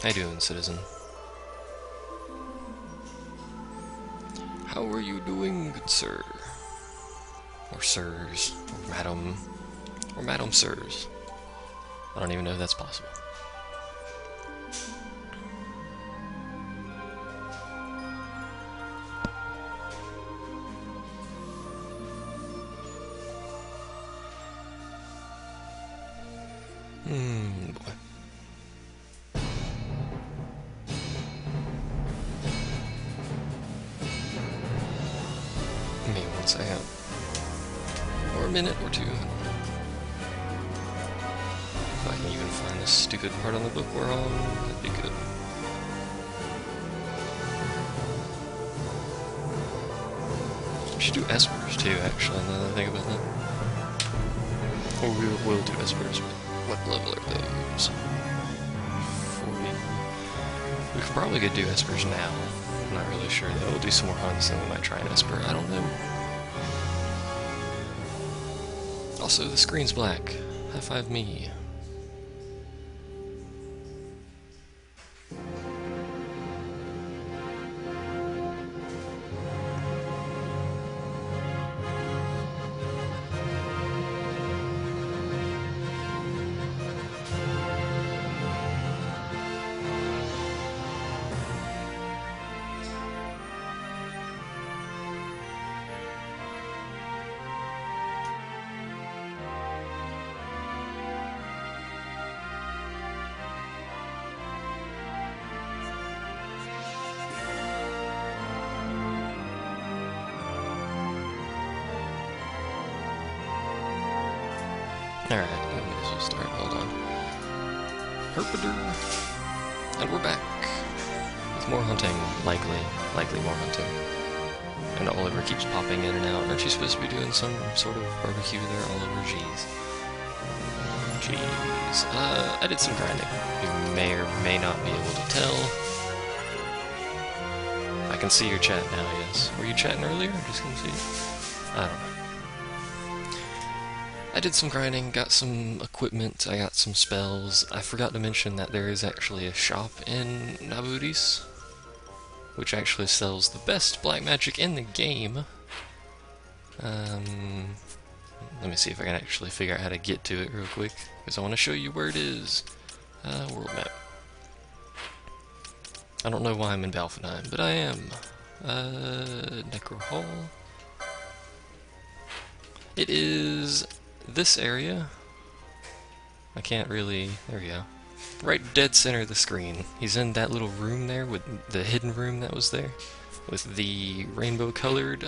How you doing, citizen? How are you doing, good sir? Or sirs, or madam sirs. I don't even know if that's possible. Boy. Maybe 1 second. Or a minute or two. If I can even find this stupid part on the book we're on, that'd be good. We should do espers too, actually, now that I think about that. Or we'll do espers, but what level are those? 40. We could probably do espers now. I'm not really sure though. We'll do some more hunts and we might try an esper. I don't know. Also, the screen's black. High five me. Alright, I may as well start. Hold on. Herpeter. And we're back. With more hunting. Likely more hunting. And Oliver keeps popping in and out. Aren't you supposed to be doing some sort of barbecue there, Oliver? Jeez. Jeez. I did some grinding. You may or may not be able to tell. I can see your chat now, yes. Were you chatting earlier? I just couldn't see it. I don't know. I did some grinding, got some equipment, I got some spells. I forgot to mention that there is actually a shop in Nabudis, which actually sells the best black magic in the game. Let me see if I can actually figure out how to get to it real quick, because I want to show you where it is. World map. I don't know why I'm in Balfenheim, but I am. Necro Hall. It is this area. I can't really... there we go. Right dead center of the screen. He's in that little room there, with the hidden room that was there. With the rainbow-colored,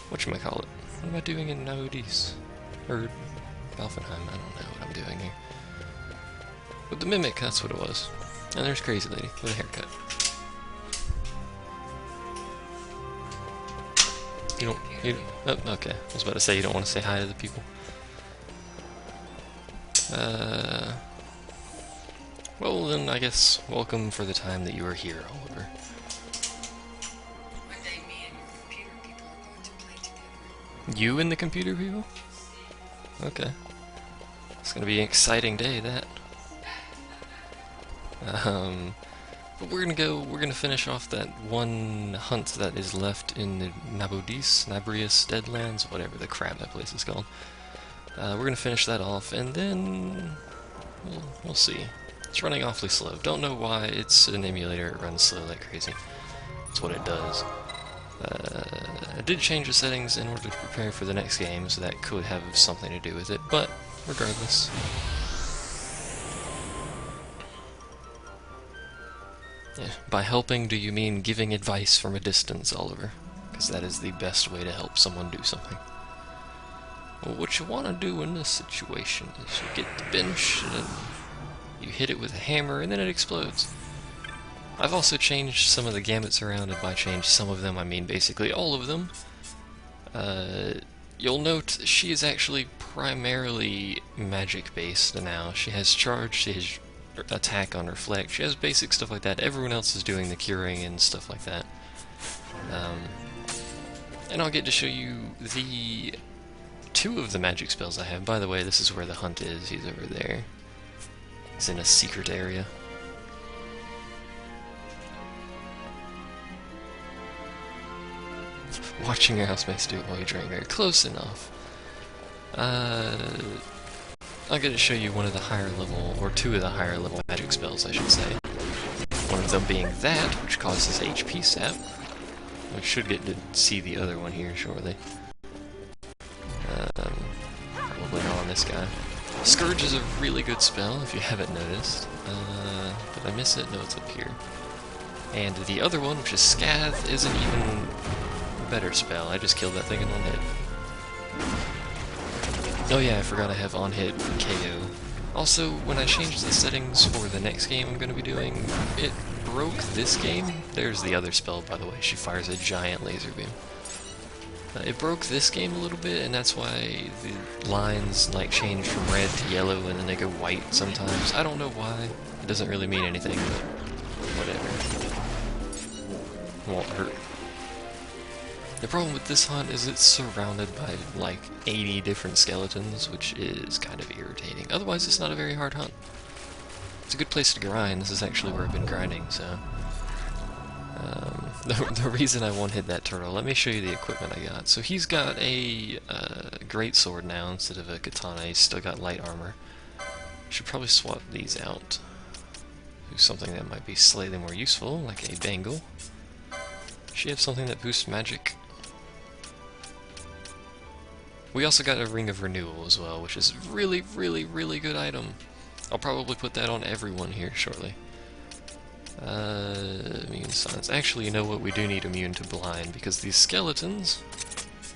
whatchamacallit? What am I doing in Naudis? Or Balfenheim, I don't know what I'm doing here. With the Mimic, that's what it was. And there's Crazy Lady, with a haircut. Oh, okay. I was about to say you don't want to say hi to the people. Well then, I guess, welcome for the time that you are here, Oliver. One day me and your computer people are going to play together. You and the computer people? Okay. It's gonna be an exciting day, that. But we're gonna finish off that one hunt that is left in the Nabrius Deadlands, whatever the crap that place is called. We're gonna finish that off, and then we'll see. It's running awfully slow. Don't know why. It's an emulator. It runs slow like crazy. That's what it does. I did change the settings in order to prepare for the next game, so that could have something to do with it. But regardless. Yeah. By helping, do you mean giving advice from a distance, Oliver? Because that is the best way to help someone do something. Well, what you want to do in this situation is you get the bench, and you hit it with a hammer, and then it explodes. I've also changed some of the gambits around, and by change some of them, I mean basically all of them. You'll note she is actually primarily magic-based now. She has charge, she has attack on reflect, she has basic stuff like that. Everyone else is doing the curing and stuff like that. And I'll get to show you the two of the magic spells I have. By the way, this is where the hunt is. He's over there. It's in a secret area. Watching your housemates do it while you drink. Very close enough. I'm going to show you one of the higher level, or two of the higher level magic spells, I should say. One of them being that, which causes HP sap. We should get to see the other one here shortly. Probably not on this guy. Scourge is a really good spell, if you haven't noticed. Did I miss it? No, it's up here. And the other one, which is Scath, is an even better spell. I just killed that thing in one hit. Oh yeah, I forgot I have on hit for KO. Also, when I changed the settings for the next game I'm going to be doing, it broke this game. There's the other spell, by the way. She fires a giant laser beam. It broke this game a little bit, and that's why the lines like change from red to yellow and then they go white sometimes. I don't know why. It doesn't really mean anything, but whatever. Won't hurt. The problem with this hunt is it's surrounded by like 80 different skeletons, which is kind of irritating. Otherwise, it's not a very hard hunt. It's a good place to grind. This is actually where I've been grinding, so... the reason I one-hit that turtle, let me show you the equipment I got. So he's got a great sword now instead of a katana. He's still got light armor. Should probably swap these out. Do something that might be slightly more useful, like a bangle. She have something that boosts magic. We also got a Ring of Renewal as well, which is really, really, really good item. I'll probably put that on everyone here shortly. Immune silence. Actually, you know what? We do need immune to blind, because these skeletons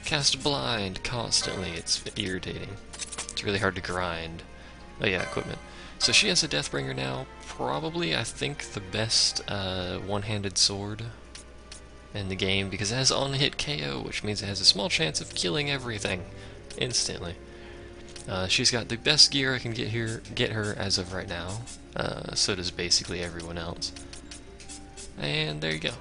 cast blind constantly. It's irritating. It's really hard to grind. Oh yeah, equipment. So she has a Deathbringer now. Probably, I think, the best one-handed sword in the game, because it has on-hit KO, which means it has a small chance of killing everything instantly. She's got the best gear I can get her as of right now. So does basically everyone else. And there you go.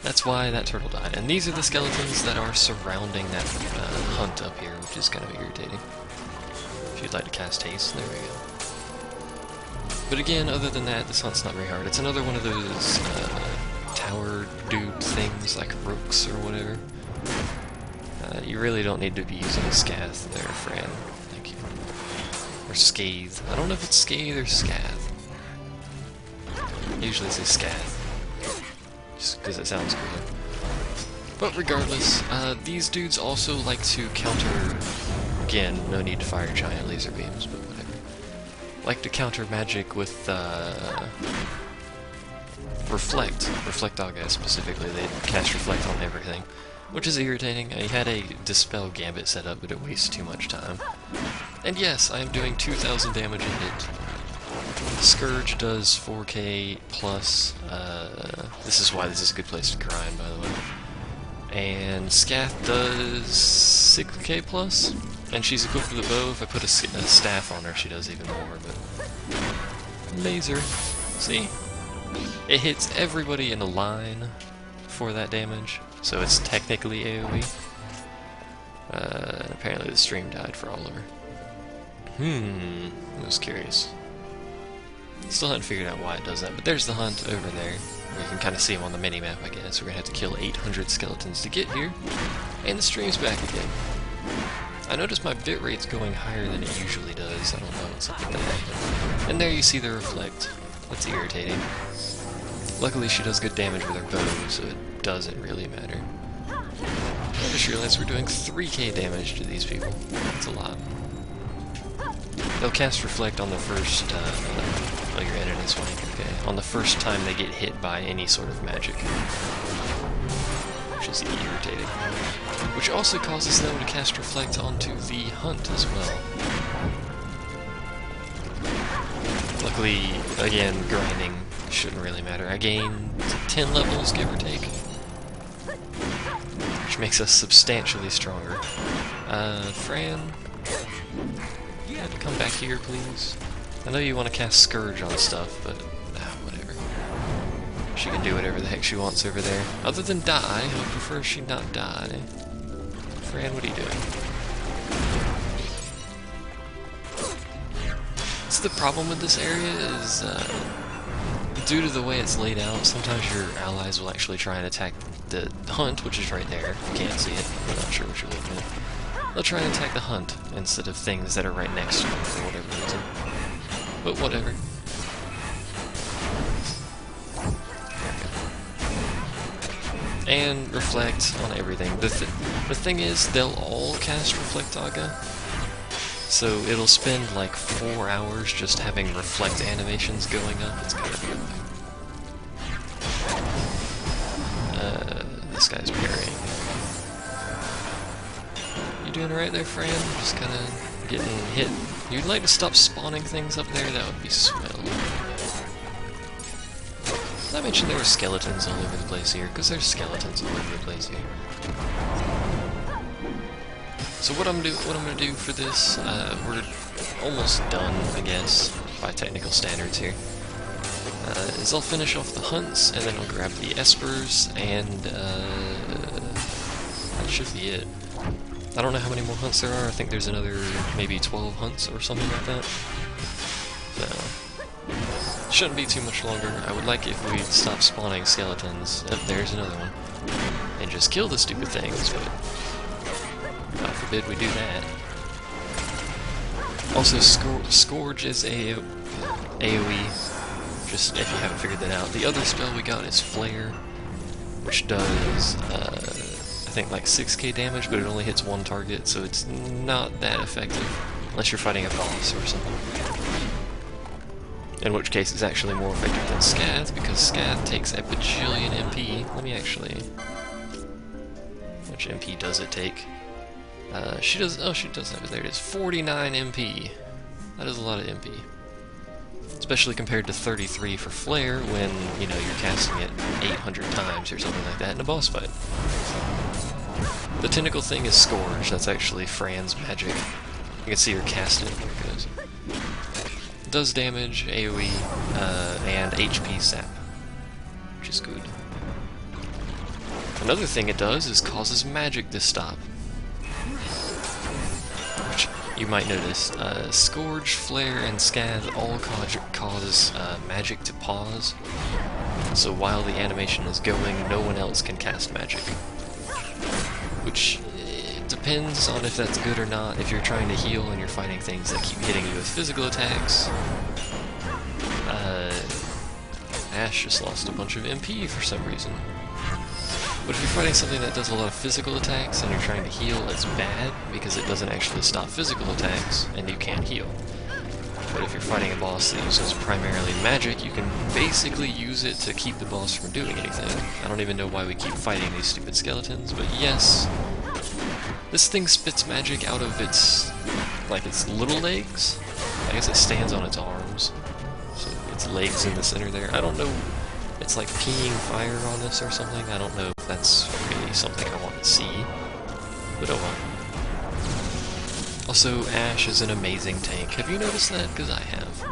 That's why that turtle died. And these are the skeletons that are surrounding that hunt up here, which is kind of irritating. If you'd like to cast haste, there we go. But again, other than that, this hunt's not very hard. It's another one of those tower dude things, like rooks or whatever. You really don't need to be using a Scath there, Fran. Thank you. Or Scathe. I don't know if it's Scathe or Scath. I usually say Scath, just because it sounds cooler. But regardless, these dudes also like to counter... Again, no need to fire giant laser beams, but whatever. Like to counter magic with Reflect August specifically. They cast Reflect on everything, which is irritating. I had a Dispel Gambit set up, but it wastes too much time. And yes, I am doing 2,000 damage a hit. Scourge does 4k plus. This is why this is a good place to grind, by the way. And Scath does 6k plus, and she's equipped with a bow. If I put a staff on her, she does even more. But laser, see, it hits everybody in a line for that damage, so it's technically AoE. Apparently the stream died for all of her. I was curious. Still haven't figured out why it does that, but there's the hunt over there. You can kind of see them on the mini-map, I guess. We're gonna have to kill 800 skeletons to get here, and the stream's back again. I noticed my bitrate's going higher than it usually does. I don't know what's up with that. And there you see the reflect. That's irritating. Luckily she does good damage with her bow, so it doesn't really matter. I just realized we're doing 3k damage to these people. That's a lot. They'll cast Reflect on the first, oh, you're in this way, okay. On the first time they get hit by any sort of magic. Which is irritating. Which also causes them to cast Reflect onto the hunt as well. Luckily, again, grinding shouldn't really matter. I gained 10 levels, give or take. Which makes us substantially stronger. Fran, come back here, please. I know you want to cast Scourge on stuff, but whatever. She can do whatever the heck she wants over there. Other than die, I would prefer she not die. Fran, what are you doing? That's the problem with this area is, due to the way it's laid out, sometimes your allies will actually try and attack the hunt, which is right there. You can't see it. I'm not sure what you're looking at. They'll try and attack the hunt instead of things that are right next to it for whatever reason. But whatever. And reflect on everything. The thing is, they'll all cast Reflect Aga. So it'll spend like 4 hours just having reflect animations going up. It's kind of annoying. This guy's parrying. You doing alright there, Fran? Just kind of getting hit. You'd like to stop spawning things up there? That would be swell. Did I mention there were skeletons all over the place here? Because there's skeletons all over the place here. So what I'm gonna do for this, we're almost done, I guess, by technical standards here. Is I'll finish off the hunts, and then I'll grab the espers, and that should be it. I don't know how many more hunts there are. I think there's another maybe 12 hunts or something like that. So shouldn't be too much longer. I would like if we'd stop spawning skeletons. Oh, there's another one. And just kill the stupid things, but God forbid we do that. Also, Scourge is AoE, just if you haven't figured that out. The other spell we got is Flare, which does, I think like 6k damage, but it only hits one target, so it's not that effective, unless you're fighting a boss or something. In which case it's actually more effective than Scath, because Scath takes a bajillion MP. Let me actually... Which MP does it take? She does have it, there it is, 49 MP. That is a lot of MP. Especially compared to 33 for Flare when, you know, you're casting it 800 times or something like that in a boss fight. The tentacle thing is Scourge, that's actually Fran's magic. You can see her cast it, there it goes. It does damage, AoE, and HP sap, which is good. Another thing it does is causes magic to stop. Which you might notice, Scourge, Flare, and Scath all cause magic to pause. So while the animation is going, no one else can cast magic. Which depends on if that's good or not. If you're trying to heal and you're fighting things that keep hitting you with physical attacks. Ash just lost a bunch of MP for some reason. But if you're fighting something that does a lot of physical attacks and you're trying to heal, it's bad because it doesn't actually stop physical attacks and you can't heal. But if you're fighting a boss that uses primarily magic, you can basically use it to keep the boss from doing anything. I don't even know why we keep fighting these stupid skeletons, but yes. This thing spits magic out of its little legs. I guess it stands on its arms. So its legs in the center there. I don't know. It's like peeing fire on this or something. I don't know if that's really something I want to see. But oh well. Also, Ash is an amazing tank. Have you noticed that? Because I have.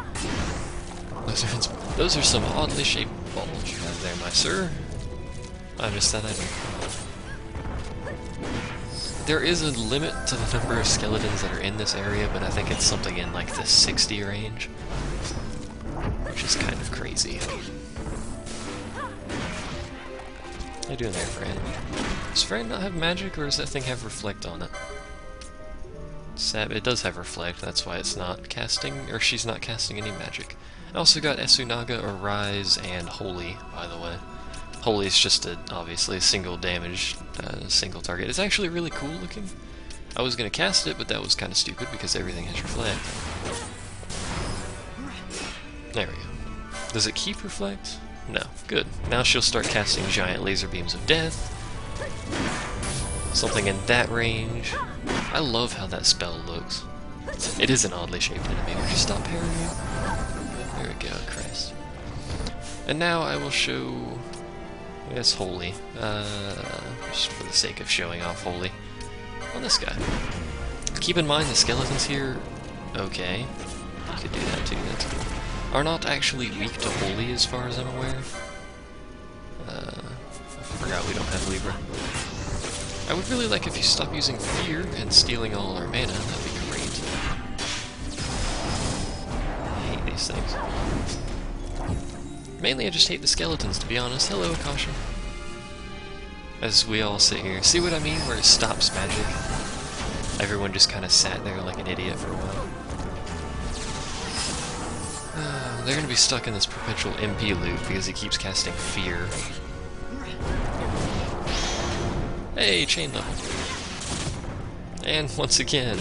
Those are some oddly shaped balls you have there, my sir. I missed that item. There is a limit to the number of skeletons that are in this area, but I think it's something in like the 60 range. Which is kind of crazy. How you doing there, Fran? Does Fran not have magic, or does that thing have reflect on it? It does have reflect, that's why it's not casting, or she's not casting any magic. I also got Esunaga, Arise, and Holy, by the way. Holy is just obviously a single damage, single target. It's actually really cool looking. I was going to cast it, but that was kind of stupid because everything has reflect. There we go. Does it keep reflect? No. Good. Now she'll start casting giant laser beams of death. Something in that range. I love how that spell looks. It is an oddly shaped enemy. Would you stop parrying? There we go, Christ. And now I will show... I guess Holy. Just for the sake of showing off Holy. On this guy. Keep in mind the skeletons here... Okay. You could do that too, that's cool. Are not actually weak to Holy as far as I'm aware. I forgot we don't have Libra. I would really like if you stop using Fear and stealing all our mana, that'd be great. these things. Mainly I just hate the skeletons, to be honest. Hello, Caution. As we all sit here. See what I mean, where it stops magic? Everyone just kind of sat there like an idiot for a while. They're going to be stuck in this perpetual MP loop because he keeps casting Fear. Hey, chain level. And once again,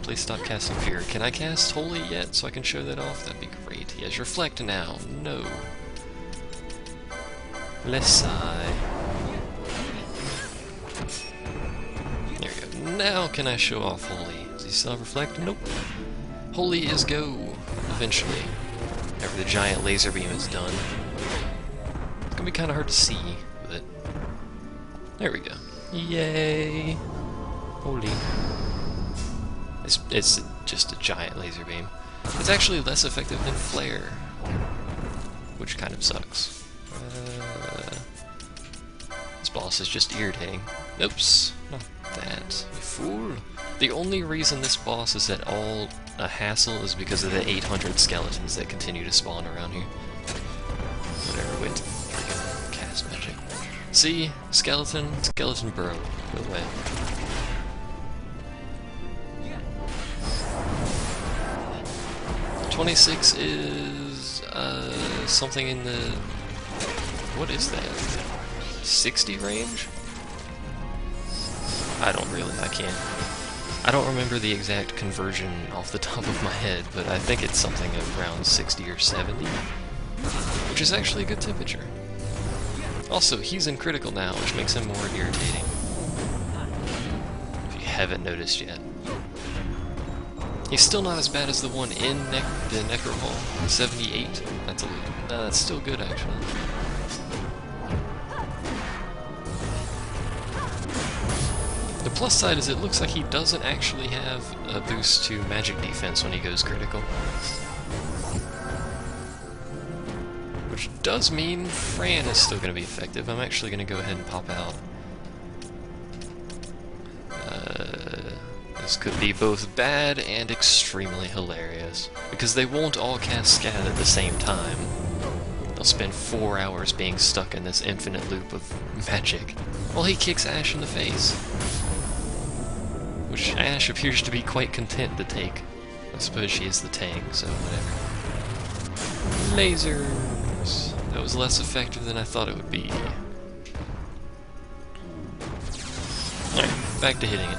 please stop casting Fear. Can I cast Holy yet so I can show that off? That'd be great. He has Reflect now. No. Let's sigh. There we go. Now can I show off Holy? Does he still have Reflect? Nope. Holy is go. Eventually. Whenever the giant laser beam is done. It's gonna be kinda hard to see with it. There we go. Yay! Holy. It's just a giant laser beam. It's actually less effective than Flare. Which kind of sucks. This boss is just irritating. Oops, not that, you fool. The only reason this boss is at all a hassle is because of the 800 skeletons that continue to spawn around here. Whatever, wait to freaking cast magic. See? Skeleton bro. Go away. Yeah. 26 is, something in the... What is that? 60 range? I don't remember the exact conversion off the top of my head, but I think it's something around 60 or 70, which is actually a good temperature. Also, he's in critical now, which makes him more irritating, if you haven't noticed yet. He's still not as bad as the one in the Necro Hall, 78. That's still good, actually. The plus side is it looks like he doesn't actually have a boost to magic defense when he goes critical. Which does mean Fran is still going to be effective. I'm actually going to go ahead and pop out. This could be both bad and extremely hilarious, because they won't all cast Scath at the same time. They'll spend 4 hours being stuck in this infinite loop of magic while he kicks Ash in the face. Which Ash appears to be quite content to take. I suppose she is the tank, so whatever. Lasers! That was less effective than I thought it would be. Alright, back to hitting it.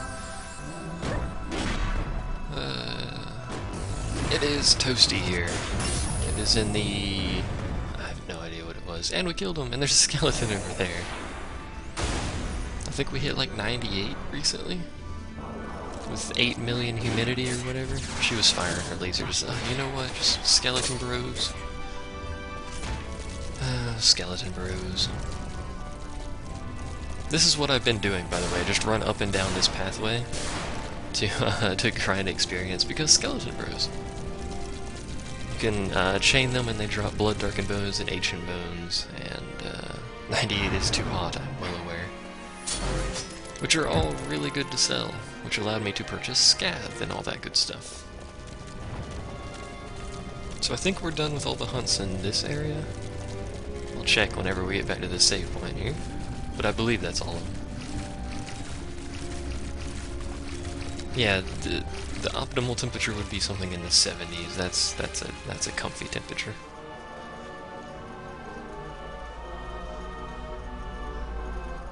It is toasty here. It is in the... I have no idea what it was. And we killed him, and there's a skeleton over there. I think we hit like 98 recently. With 8 million humidity or whatever. She was firing her lasers. You know what? Just skeleton bros. Skeleton bros. This is what I've been doing, by the way. Just run up and down this pathway to grind experience, because skeleton bros. You can chain them and they drop blood, darkened bones, and ancient bones, and 98 is too hot, I'm well aware. Which are all really good to sell, which allowed me to purchase Scath and all that good stuff. So I think we're done with all the hunts in this area. I'll check whenever we get back to the save point here, but I believe that's all of them. Yeah, the optimal temperature would be something in the 70s. That's a comfy temperature.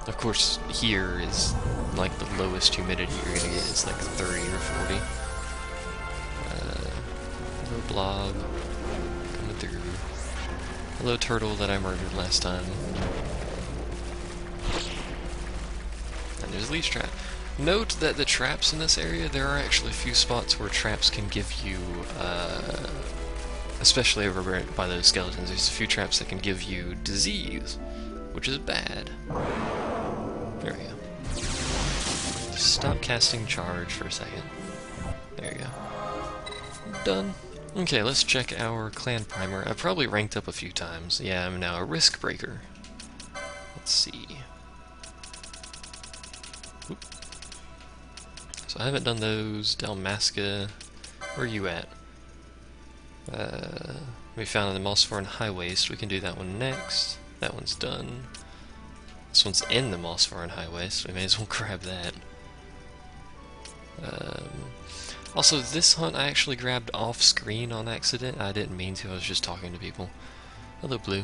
Of course, here is like the lowest humidity you're gonna get is like 30 or 40. Hello blob, coming through. Hello turtle that I murdered last time. And there's Leech Trap. Note that the traps in this area, there are actually a few spots where traps can give you, especially over by those skeletons, there's a few traps that can give you disease, which is bad. There we go. Stop casting charge for a second. There you go. Done. Okay, let's check our clan primer. I've probably ranked up a few times. Yeah, I'm now a risk breaker. Let's see. Oop. So I haven't done those. Dalmasca. Where are you at? We found the Mossforeign High Waste. We can do that one next. That one's done. This one's in the Mossforeign High Waste. We may as well grab that. Also, this hunt I actually grabbed off screen on accident. I didn't mean to. I was just talking to people. Hello, Blue.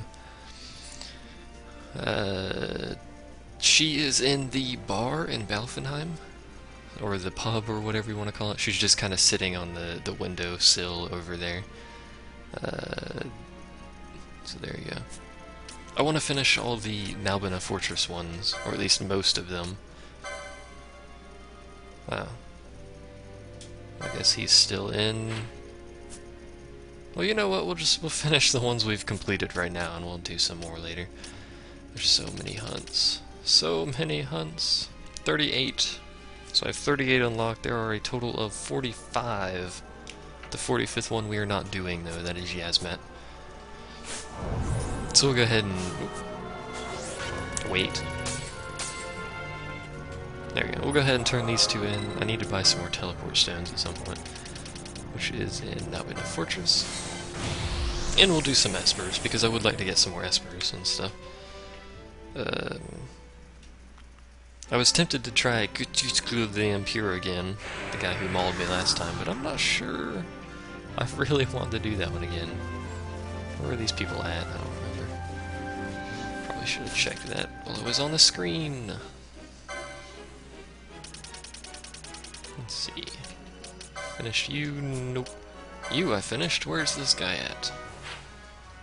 She is in the bar in Balfenheim, or the pub, or whatever you want to call it. She's just kind of sitting on the window sill over there. So there you go. I want to finish all the Nalbina Fortress ones, or at least most of them. Wow. I guess he's still in. Well, you know what? We'll finish the ones we've completed right now, and we'll do some more later. There's so many hunts. So many hunts. 38. So I have 38 unlocked. There are a total of 45. The 45th one we are not doing, though. That is Yazmat. So we'll go ahead and wait. There we go. We'll go ahead and turn these two in. I need to buy some more teleport stones at some point, which is in Nalbina Fortress. And we'll do some espers, because I would like to get some more espers and stuff. I was tempted to try Gutjusklu the Impure again, the guy who mauled me last time, but I'm not sure I really want to do that one again. Where are these people at? I don't remember. Probably should have checked that while it was on the screen. Let's see. Finished you? Nope. You I finished? Where's this guy at?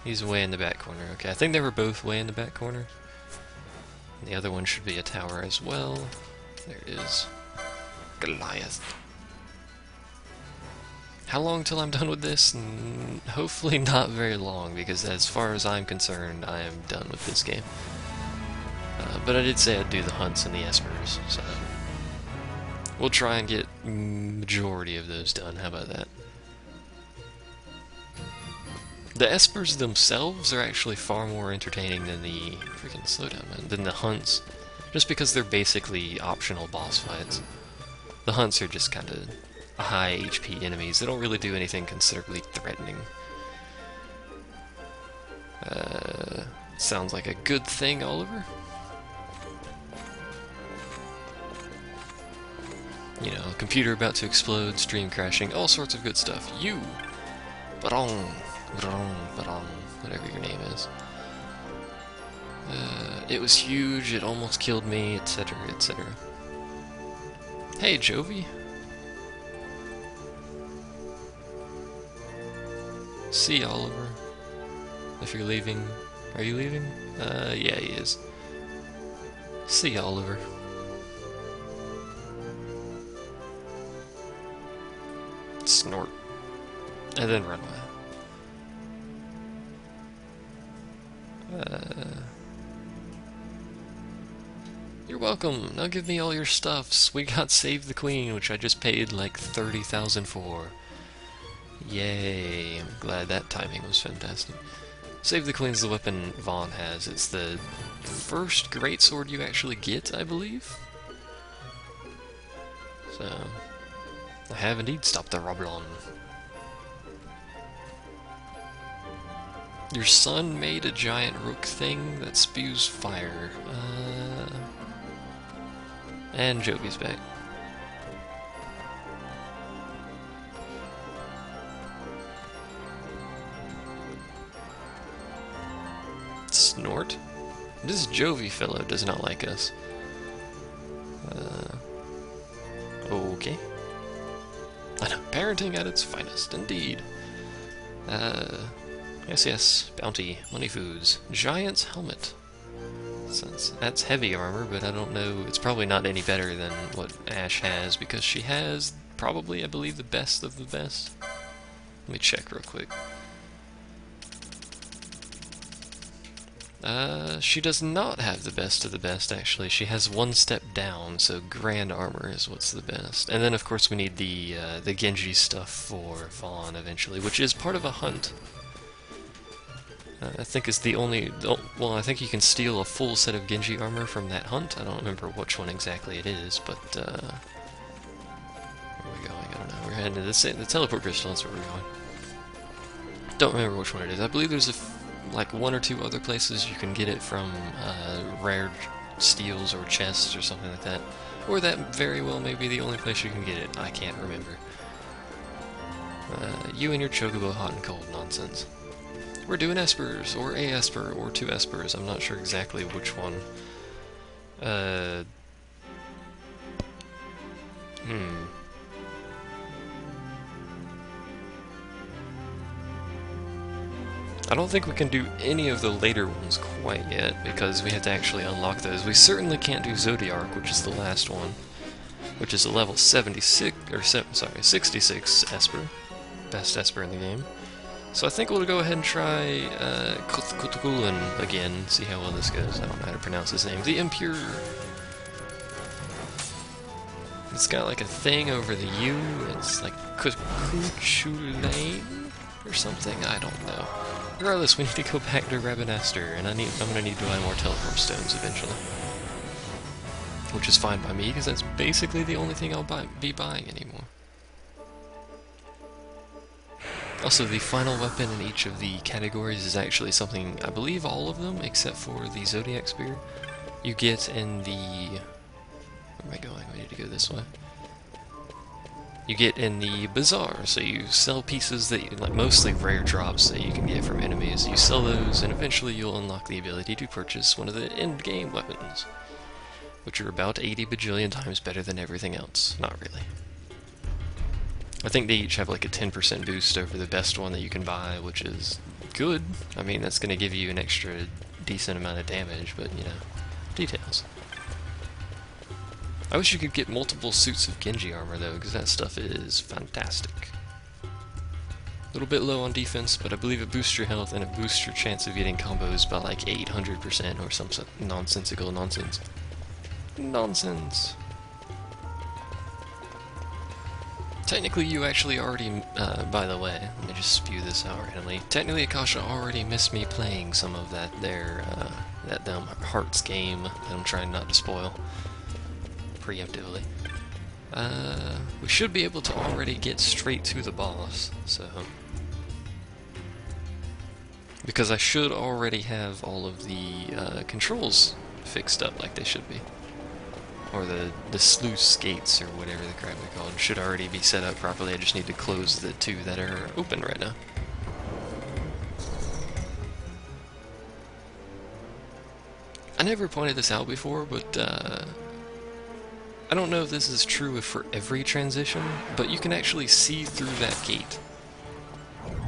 He's way in the back corner. Okay, I think they were both way in the back corner. And the other one should be a tower as well. There it is. Goliath. How long till I'm done with this? Hopefully not very long, because as far as I'm concerned, I am done with this game. But I did say I'd do the hunts and the espers, so we'll try and get majority of those done. How about that? The espers themselves are actually far more entertaining than the freaking slowdown, man, than the hunts, just because they're basically optional boss fights. The hunts are just kind of high HP enemies. They don't really do anything considerably threatening. Sounds like a good thing, Oliver. You know, computer about to explode, stream crashing, all sorts of good stuff. You! Barong! Barong, whatever your name is. It was huge, it almost killed me, etc., etc. Hey, Jovi. See Oliver. If you're leaving. Are you leaving? Yeah, he is. See Oliver. Snort. And then run away. You're welcome. Now give me all your stuffs. We got Save the Queen, which I just paid like 30,000 for. Yay. I'm glad that timing was fantastic. Save the Queen's the weapon Vaughn has. It's the first greatsword you actually get, I believe. So, I have indeed stopped the Roblon. Your son made a giant rook thing that spews fire. And Jovi's back. Snort? This Jovi fellow does not like us. Okay. I know, parenting at its finest, indeed. Yes, bounty, money foods, giant's helmet. That's heavy armor, but I don't know, it's probably not any better than what Ash has, because she has probably, I believe, the best of the best. Let me check real quick. She does not have the best of the best, actually. She has one step down, so grand armor is what's the best. And then, of course, we need the Genji stuff for Vaughn eventually, which is part of a hunt. I think it's the only... well, I think you can steal a full set of Genji armor from that hunt. I don't remember which one exactly it is, but, where are we going? I don't know. We're heading to the teleport crystal, that's where we're going. Don't remember which one it is. I believe there's like one or two other places you can get it from rare steals or chests or something like that. Or that very well may be the only place you can get it. I can't remember. You and your chocobo hot and cold nonsense. We're doing espers, or a esper, or two espers. I'm not sure exactly which one. I don't think we can do any of the later ones quite yet, because we have to actually unlock those. We certainly can't do Zodiark, which is the last one, which is a level 76, or 66 Esper. Best Esper in the game. So I think we'll go ahead and try Kutukulan again, see how well this goes. I don't know how to pronounce his name. The Impure. It's got like a thing over the U, it's like Kuchulain or something, I don't know. Regardless, we need to go back to Rabanastre, and I'm gonna need to buy more teleport stones eventually. Which is fine by me, because that's basically the only thing I'll be buying anymore. Also, the final weapon in each of the categories is actually something, I believe all of them, except for the Zodiac Spear, you get in the... Where am I going? I need to go this way. You get in the bazaar, so you sell pieces that, like mostly rare drops that you can get from enemies. You sell those, and eventually you'll unlock the ability to purchase one of the end-game weapons, which are about 80 bajillion times better than everything else. Not really. I think they each have like a 10% boost over the best one that you can buy, which is good. I mean, that's going to give you an extra decent amount of damage, but, you know, details. I wish you could get multiple suits of Genji armor, though, because that stuff is fantastic. A little bit low on defense, but I believe it boosts your health and it boosts your chance of getting combos by like 800% or some nonsensical nonsense. Nonsense! Technically, you actually already, by the way, let me just spew this out randomly. Technically, Akasha already missed me playing some of that that dumb Hearts game that I'm trying not to spoil preemptively. We should be able to already get straight to the boss, so... Because I should already have all of the controls fixed up like they should be. Or the sluice gates, or whatever the crap they're called, should already be set up properly. I just need to close the two that are open right now. I never pointed this out before, but I don't know if this is true for every transition, but you can actually see through that gate.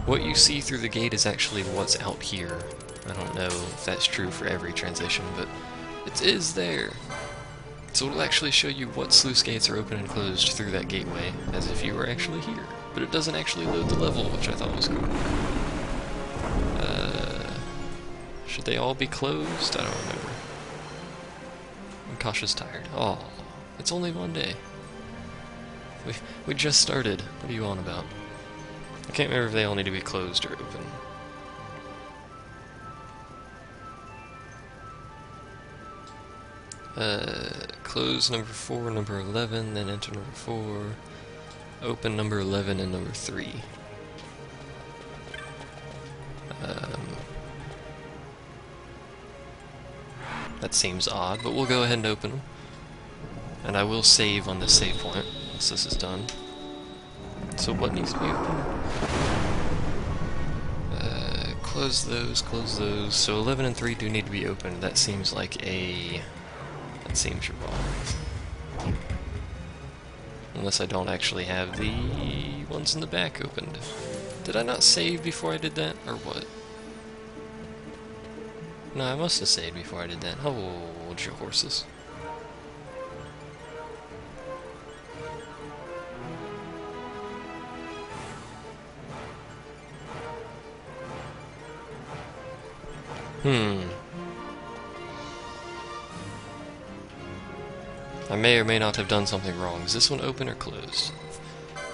What you see through the gate is actually what's out here. I don't know if that's true for every transition, but it is there. So it'll actually show you what sluice gates are open and closed through that gateway, as if you were actually here. But it doesn't actually load the level, which I thought was cool. Should they all be closed? I don't remember. Kasha's tired. Oh, it's only one day. We just started. What are you on about? I can't remember if they all need to be closed or open. Close number 4, number 11, then enter number 4, open number 11 and number 3. That seems odd, but we'll go ahead and open them. And I will save on this save point once this is done. So what needs to be open? Close those, close those. So 11 and 3 do need to be opened. That seems like a... That seems wrong. Unless I don't actually have the ones in the back opened. Did I not save before I did that, or what? No, I must have saved before I did that. Hold your horses. I may or may not have done something wrong. Is this one open or closed?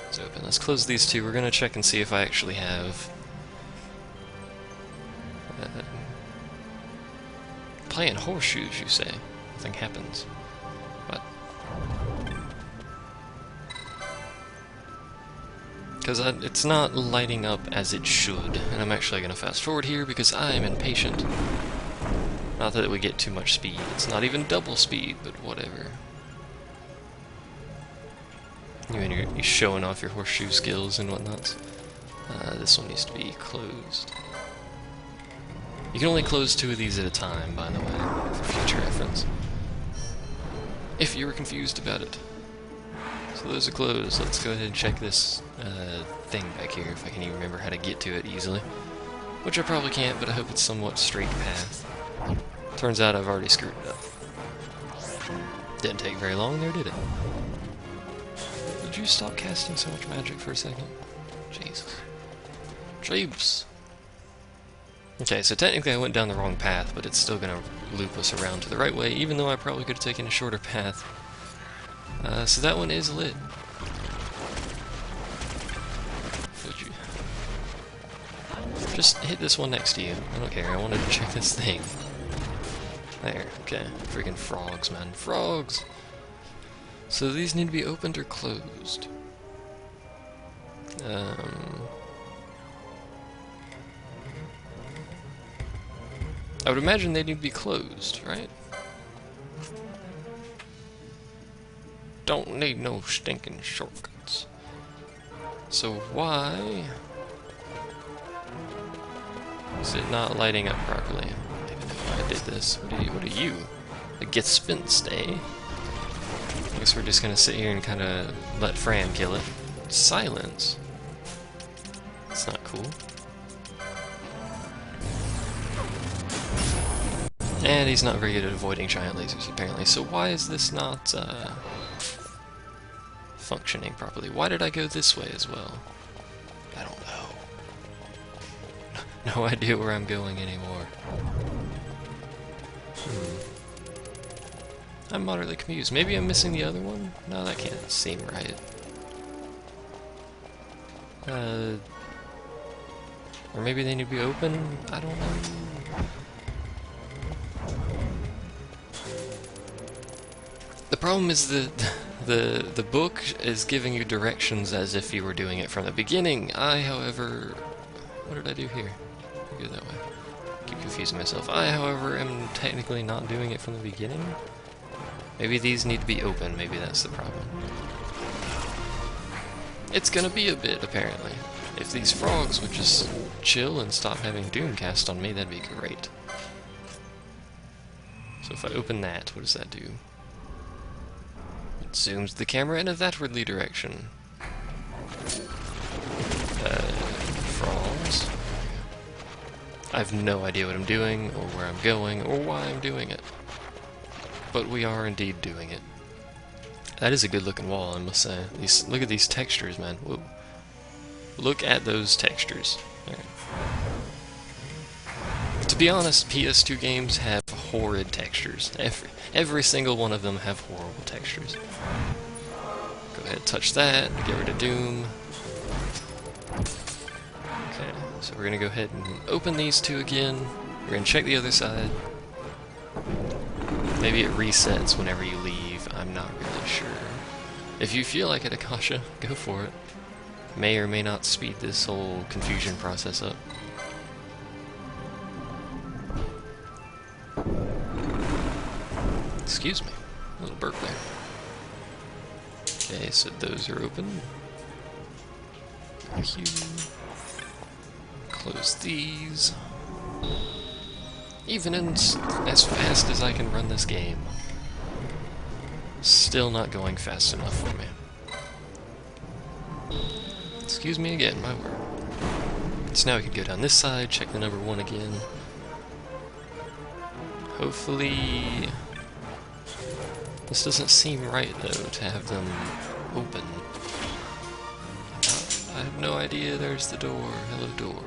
It's open. Let's close these two. We're going to check and see if I actually have... playing horseshoes, you say? Nothing happens. What? Because it's not lighting up as it should. And I'm actually going to fast forward here because I am impatient. Not that we get too much speed. It's not even double speed, but whatever. You're showing off your horseshoe skills and whatnot. This one needs to be closed. You can only close 2 of these at a time, by the way, for future reference. If you were confused about it. So those are closed. Let's go ahead and check this thing back here, if I can even remember how to get to it easily. Which I probably can't, but I hope it's somewhat straight path. Turns out I've already screwed it up. Didn't take very long there, did it? Did you stop casting so much magic for a second? Jesus. Jeeps. Okay, so technically I went down the wrong path, but it's still going to loop us around to the right way, even though I probably could have taken a shorter path. So that one is lit. Would you just hit this one next to you? I don't care, I wanted to check this thing. There, okay. Freaking frogs, man. Frogs! So these need to be opened or closed. I would imagine they need to be closed, right? Don't need no stinking shortcuts. So why is it not lighting up properly? I don't even know why I did this. What are you? A Gespinst, eh? I guess we're just gonna sit here and kinda let Fran kill it. Silence. That's not cool. And he's not very good at avoiding giant lasers, apparently. So why is this not functioning properly? Why did I go this way as well? I don't know. No idea where I'm going anymore. I'm moderately confused. Maybe I'm missing the other one? No, that can't seem right. Or maybe they need to be open? I don't know. The problem is that the book is giving you directions as if you were doing it from the beginning. I, however... What did I do here? I go that way. Keep confusing myself. I, however, am technically not doing it from the beginning. Maybe these need to be open. Maybe that's the problem. It's gonna be a bit, apparently. If these frogs would just chill and stop having Doom cast on me, that'd be great. So if I open that, what does that do? It zooms the camera in a thatwardly direction. Frogs. I have no idea what I'm doing, or where I'm going, or why I'm doing it. But we are indeed doing it. That is a good looking wall, I must say. Look at these textures, man. Whoa. Look at those textures. Right. To be honest, PS2 games have horrid textures. Every single one of them have horrible textures. Go ahead, touch that, get rid of Doom. Okay, so we're gonna go ahead and open these 2 again. We're gonna check the other side. Maybe it resets whenever you leave, I'm not really sure. If you feel like it, Akasha, go for it. May or may not speed this whole confusion process up. Excuse me, a little burp there. Okay, so those are open. Thank you. Close these. Even in as fast as I can run this game, still not going fast enough for me. Excuse me again, my word. So now we can go down this side, check the number 1 again. Hopefully... This doesn't seem right, though, to have them open. I have no idea. There's the door. Hello, door.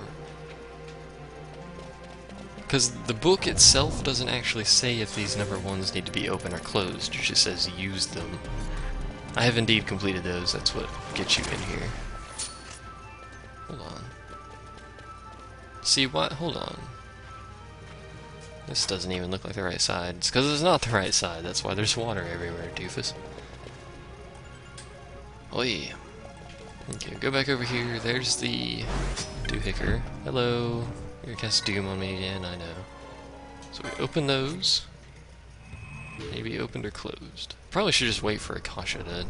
Because the book itself doesn't actually say if these number 1s need to be open or closed. It just says use them. I have indeed completed those. That's what gets you in here. Hold on. See what? Hold on. This doesn't even look like the right side. It's because it's not the right side. That's why there's water everywhere, doofus. Oi. Okay, go back over here. There's the doohicker. Hello. You're gonna cast doom on me again, I know. So we open those. Maybe opened or closed. Probably should just wait for Akasha to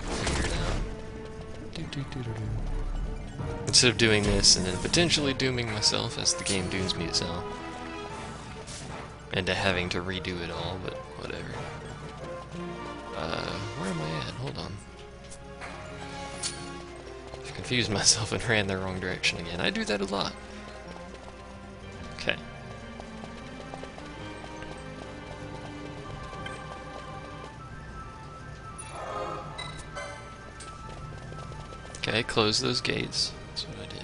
figure it out. Instead of doing this and then potentially dooming myself as the game dooms me itself. And to having to redo it all, but whatever. Where am I at? Hold on. I've confused myself and ran the wrong direction again. I do that a lot. Okay. Okay, close those gates. That's what I did.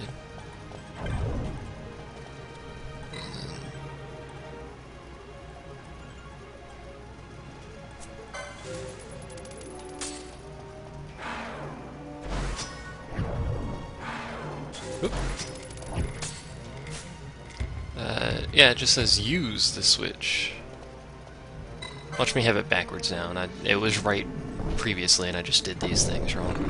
Oop. Yeah, it just says use the switch. Watch me have it backwards now, and it was right previously, and I just did these things wrong.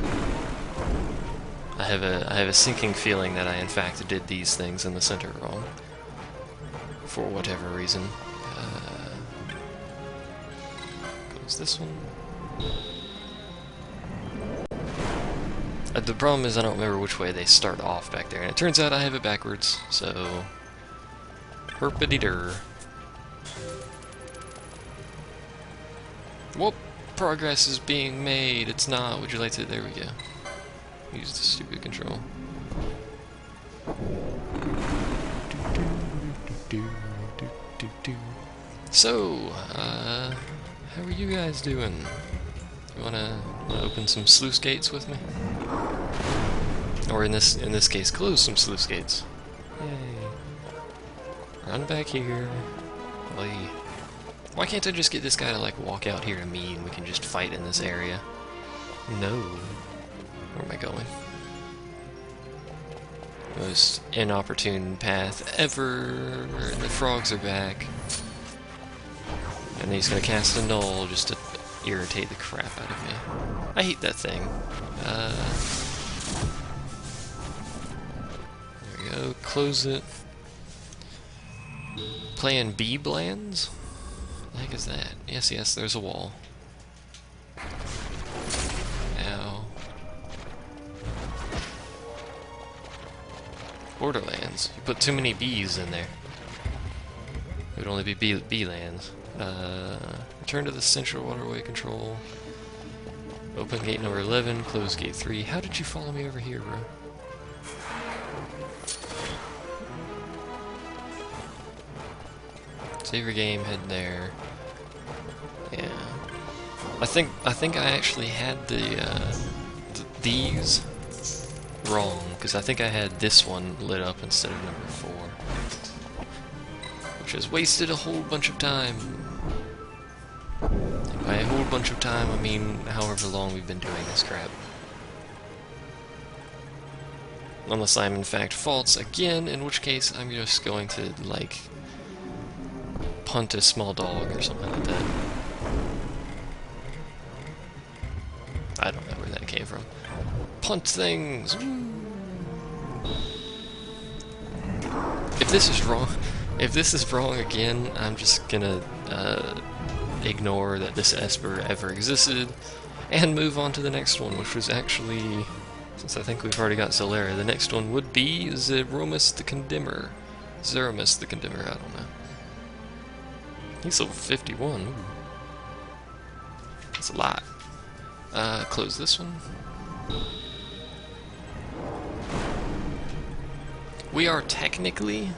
I have a sinking feeling that I in fact did these things in the center wrong. For whatever reason. Close this one. The problem is I don't remember which way they start off back there, and it turns out I have it backwards, so... Herpity-dur. Whoop! Progress is being made! It's not! Would you like to... There we go. Use the stupid control. So, how are you guys doing? You wanna open some sluice gates with me? Or in this case, close some sluice gates. Yay! Run back here. Why can't I just get this guy to like walk out here to me and we can just fight in this area? No. Where am I going? Most inopportune path ever. And the frogs are back. And he's gonna cast a null just to irritate the crap out of me. I hate that thing. There we go. Close it. Playing B-Blands? What the heck is that? Yes, there's a wall. Ow. Borderlands. You put too many B's in there. It would only be B-Lands. Return to the central waterway control. Open gate number 11, close gate 3. How did you follow me over here, bro? Save your game, head there. Yeah. I think I actually had these wrong, because I think I had this one lit up instead of number 4. Which has wasted a whole bunch of time. And by a whole bunch of time, I mean however long we've been doing this crap. Unless I'm in fact false again, in which case I'm just going to, like, punt a small dog or something like that. I don't know where that came from. Punt things! Woo! If this is wrong again, I'm just gonna ignore that this esper ever existed and move on to the next one, which was actually, since I think we've already got Zolera, the next one would be Zeromus the Condemner. Zeromus the Condemner, I don't know. He's level 51. Ooh. That's a lot. Close this one. We are technically,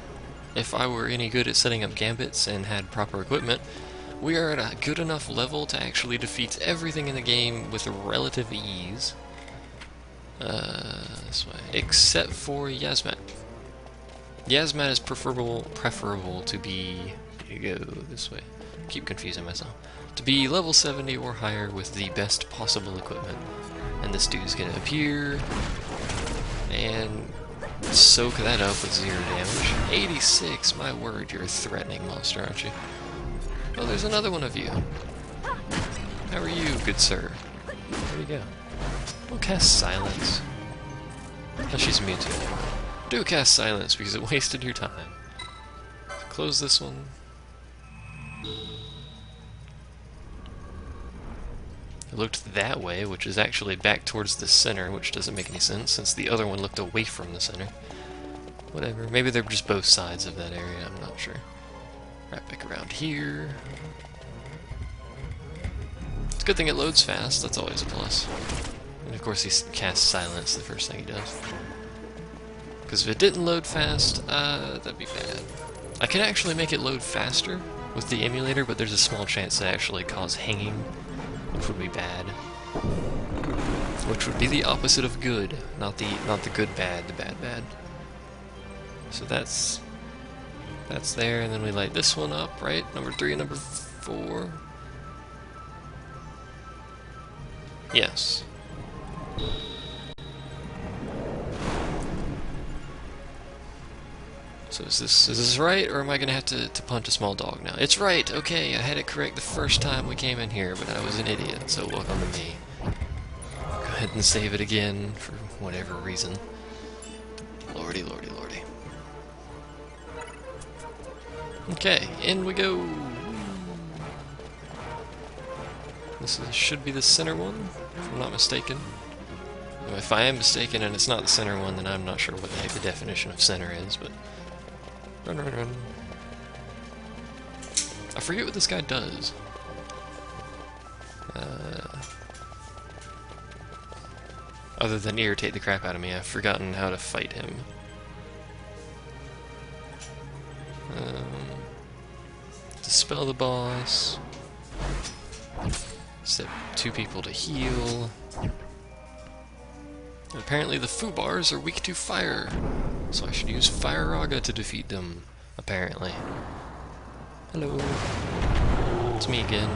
if I were any good at setting up gambits and had proper equipment, we are at a good enough level to actually defeat everything in the game with relative ease. This way. Except for Yasmat. Yasmat is preferable to be... Go this way. Keep confusing myself. To be level 70 or higher with the best possible equipment. And this dude's gonna appear and soak that up with 0 damage. 86, my word, you're a threatening monster, aren't you? Oh, there's another one of you. How are you, good sir? Where'd he go? We'll cast silence. Oh, she's muted. Do cast silence because it wasted your time. Close this one. It looked that way, which is actually back towards the center, which doesn't make any sense since the other one looked away from the center. Whatever. Maybe they're just both sides of that area, I'm not sure. Right back around here. It's a good thing it loads fast, that's always a plus. And of course he casts silence the first thing he does. Because if it didn't load fast, that'd be bad. I can actually make it load faster with the emulator, but there's a small chance to actually cause hanging, which would be bad. Which would be the opposite of good, not the good bad, the bad bad. So that's there, and then we light this one up, right? Number 3 and number 4. Yes. So is this right, or am I gonna have to punch a small dog now? It's right, okay, I had it correct the first time we came in here, but I was an idiot, so welcome to me. Go ahead and save it again, for whatever reason. Lordy, lordy, lordy. Okay, in we go! Should be the center one, if I'm not mistaken. If I am mistaken and it's not the center one, then I'm not sure what the heck the definition of center is, but... Run, run, run. I forget what this guy does. Other than irritate the crap out of me, I've forgotten how to fight him. Dispel the boss. Set 2 people to heal. And apparently the Fubars are weak to fire, so I should use Fire Raga to defeat them, apparently. Hello. It's me again.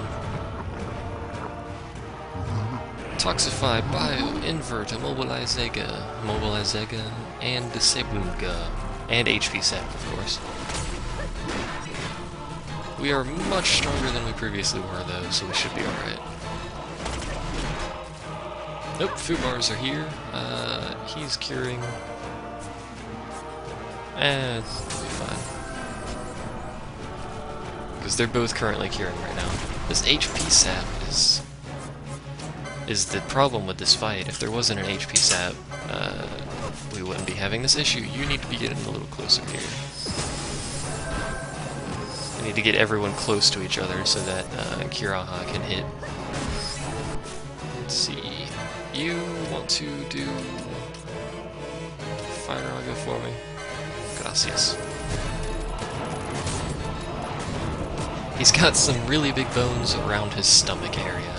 Toxify, Bio, Invert, Immobilizega, and Disablega. And HP sap, of course. We are much stronger than we previously were, though, so we should be alright. Nope, Fubars are here. He's curing. It's gonna be fine. Because they're both currently curing right now. This HP sap is the problem with this fight. If there wasn't an HP sap, we wouldn't be having this issue. You need to be getting a little closer here. I need to get everyone close to each other so that Kiraha can hit. Let's see. You want to do Fire Raga for me? Gracias. He's got some really big bones around his stomach area.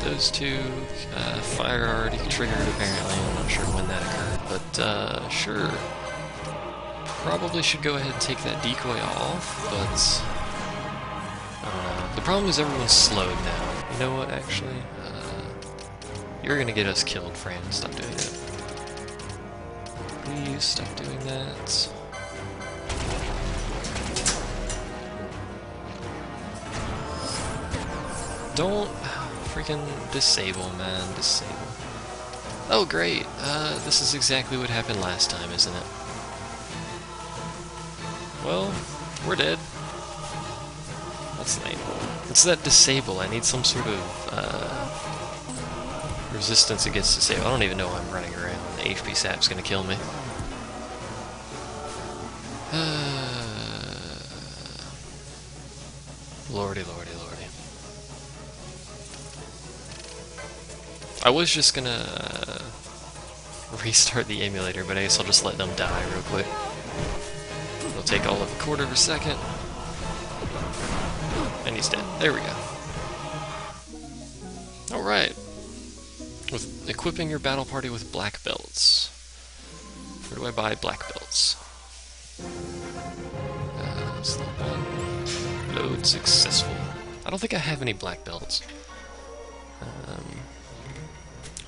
Those 2, fire already triggered apparently, I'm not sure when that occurred, but sure. Probably should go ahead and take that decoy off, but I don't know. The problem is everyone's slowed now. You know what, actually? You're gonna get us killed, Fran. Stop doing that. Please stop doing that. Don't freaking disable, man. Disable. Oh, great. This is exactly what happened last time, isn't it? Well, we're dead. That's lame. It's that disable. I need some sort of resistance against disable. I don't even know why I'm running around. The HP sap's gonna kill me. Lordy, lordy, lordy. I was just gonna restart the emulator, but I guess I'll just let them die real quick. It'll take all of a quarter of a second. And he's dead. There we go. Alright. With equipping your battle party with black belts. Where do I buy black belts? Slot 1. Load successful. I don't think I have any black belts.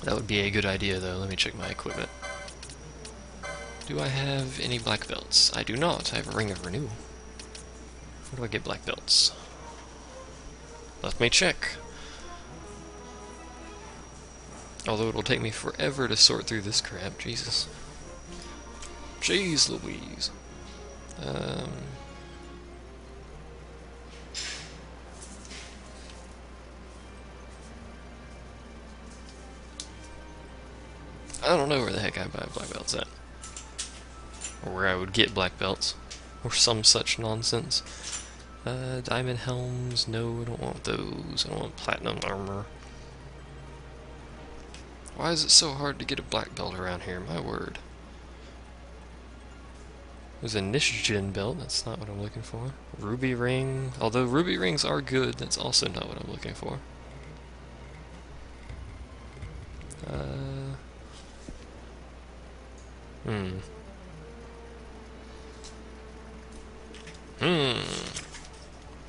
That would be a good idea, though. Let me check my equipment. Do I have any black belts? I do not. I have a Ring of Renewal. Where do I get black belts? Let me check. Although it'll take me forever to sort through this crap. Jesus. Jeez Louise. I don't know where the heck I buy black belts at. Or where I would get black belts. Or some such nonsense. Diamond helms, no, I don't want those. I don't want platinum armor. Why is it so hard to get a black belt around here? My word. There's a Nishigen belt, that's not what I'm looking for. Ruby ring, although ruby rings are good, that's also not what I'm looking for.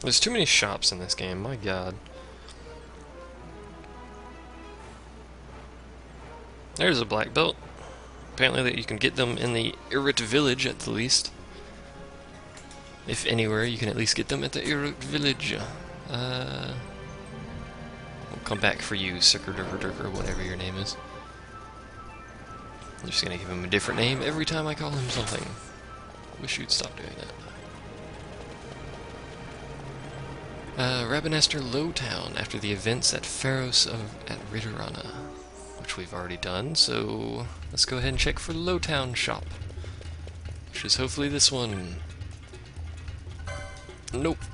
There's too many shops in this game, my god. There's a black belt. Apparently that you can get them in the Irrit village at the least. If anywhere, you can at least get them at the Irrit village. We'll come back for you, Suckerdurker, or whatever your name is. I'm just gonna give him a different name every time I call him something. Wish you'd stop doing that. Rabanester Lowtown, after the events at Pharos at Ritterana, which we've already done, so let's go ahead and check for Lowtown shop, which is hopefully this one. Nope.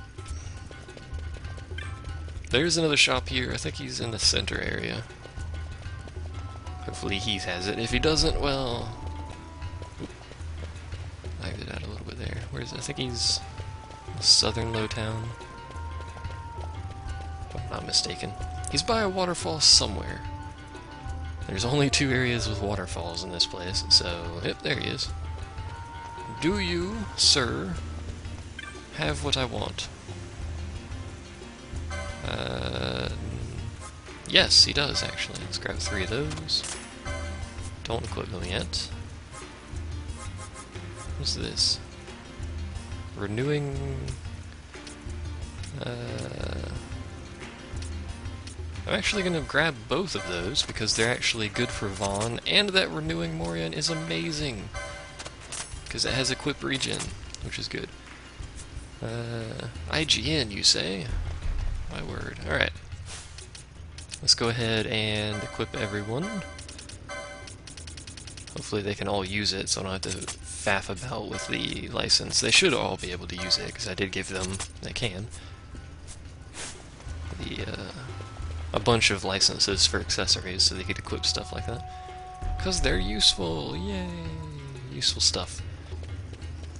There's another shop here. I think he's in the center area. Hopefully he has it. If he doesn't, well... I did that a little bit there. Where is it? I think he's southern Lowtown. If I'm not mistaken. He's by a waterfall somewhere. There's only 2 areas with waterfalls in this place, so... Yep, there he is. Do you, sir, have what I want? Yes, he does, actually. Let's grab 3 of those. Don't equip them yet. What's this? Renewing... I'm actually going to grab both of those because they're actually good for Vaughn, and that Renewing Morion is amazing because it has equip regen, which is good. IGN, you say? My word. Alright. Let's go ahead and equip everyone. Hopefully they can all use it so I don't have to faff about with the license. They should all be able to use it because I did give them, they can, a bunch of licenses for accessories so they could equip stuff like that. Because they're useful! Yay! Useful stuff.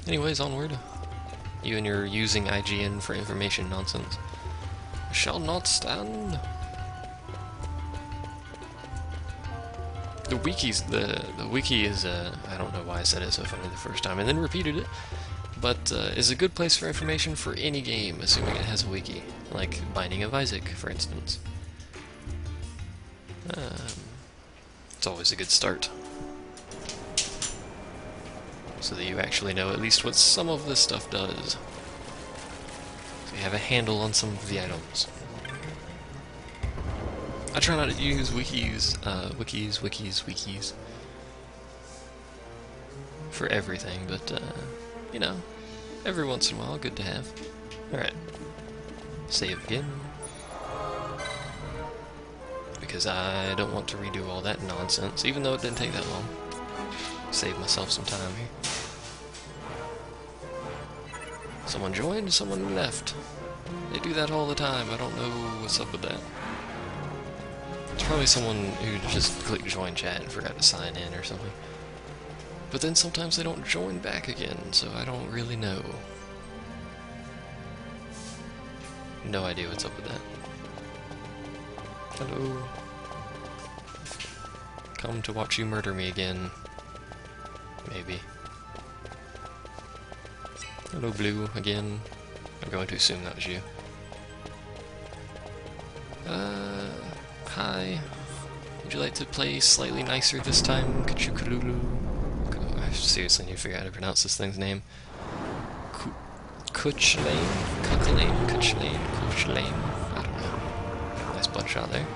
Anyways, onward. You and your using IGN for information nonsense. I shall not stand. The wiki is, I don't know why I said it so funny the first time and then repeated it, but is a good place for information for any game, assuming it has a wiki, like Binding of Isaac, for instance. It's always a good start, so that you actually know at least what some of this stuff does. So you have a handle on some of the items. I try not to use wikis for everything, but, you know, every once in a while, good to have. Alright. Save again. Because I don't want to redo all that nonsense, even though it didn't take that long. Save myself some time here. Someone joined, someone left. They do that all the time, I don't know what's up with that. It's probably someone who just clicked join chat and forgot to sign in or something. But then sometimes they don't join back again, so I don't really know. No idea what's up with that. Hello. Come to watch you murder me again. Maybe. Hello, Blue, again. I'm going to assume that was you. Hi. Would you like to play slightly nicer this time? Kachukululu. I seriously need to figure out how to pronounce this thing's name. Kuchlane? Kuchlane? Kuchlane? Kuchlane? I don't know. Nice bloodshot there.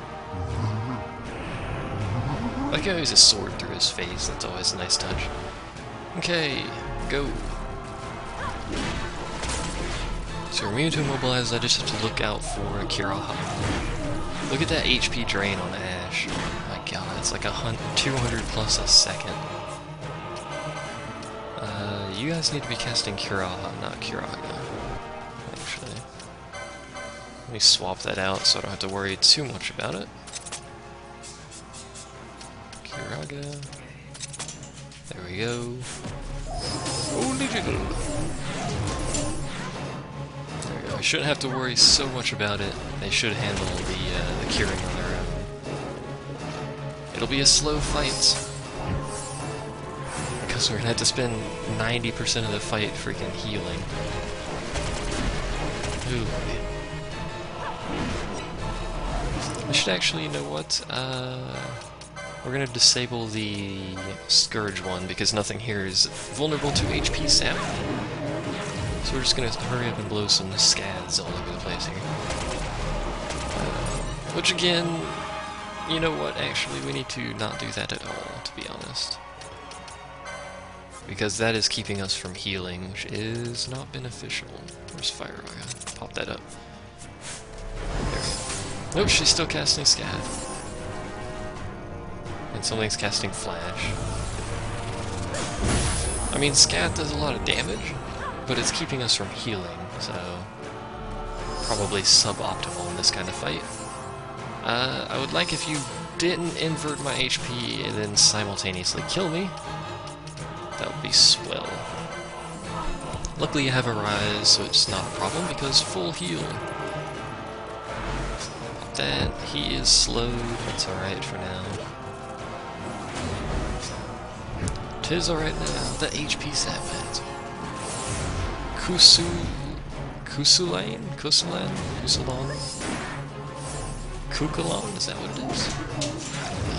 Like he always has a sword through his face, that's always a nice touch. Okay, go. So we're immune to immobilize, I just have to look out for a Kiraha. Look at that HP drain on Ash. Oh my god, it's like 200 plus a second. You guys need to be casting Kiraha, not Kiraga. Actually. Let me swap that out so I don't have to worry too much about it. Kiraga. There we go. Holy jiggle! There we go. I shouldn't have to worry so much about it. They should handle the curing on their own. It'll be a slow fight. Because we're gonna have to spend 90% of the fight freaking healing. Ooh. I should actually, you know what? We're gonna disable the Scourge one because nothing here is vulnerable to HP sap. So we're just gonna hurry up and blow some scads all over the place here. Which again, you know what? Actually, we need to not do that at all, to be honest. Because that is keeping us from healing, which is not beneficial. Where's Fire Raga? Pop that up. There we go. Nope, she's still casting Scad. And something's casting Flash. I mean, Scad does a lot of damage, but it's keeping us from healing, so probably suboptimal in this kind of fight. I would like if you didn't invert my HP and then simultaneously kill me. That would be swell. Luckily you have a rise, so it's not a problem because full heal. That he is slowed, that's alright for now. Tis alright now. The HP sap man. Kusulan? Kukulon? Is that what it is? I don't know.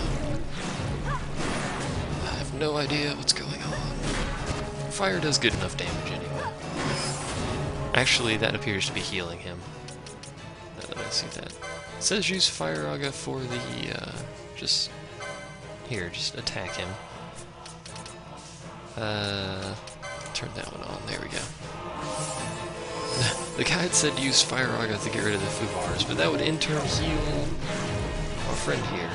I have no idea what's going on. Fire does good enough damage anyway. Actually, that appears to be healing him. Now that I see that. It says use Fire Raga for the, just attack him. Turn that one on, there we go. The guide said use Fire Raga to get rid of the Fuvars, but that would in turn heal our friend here.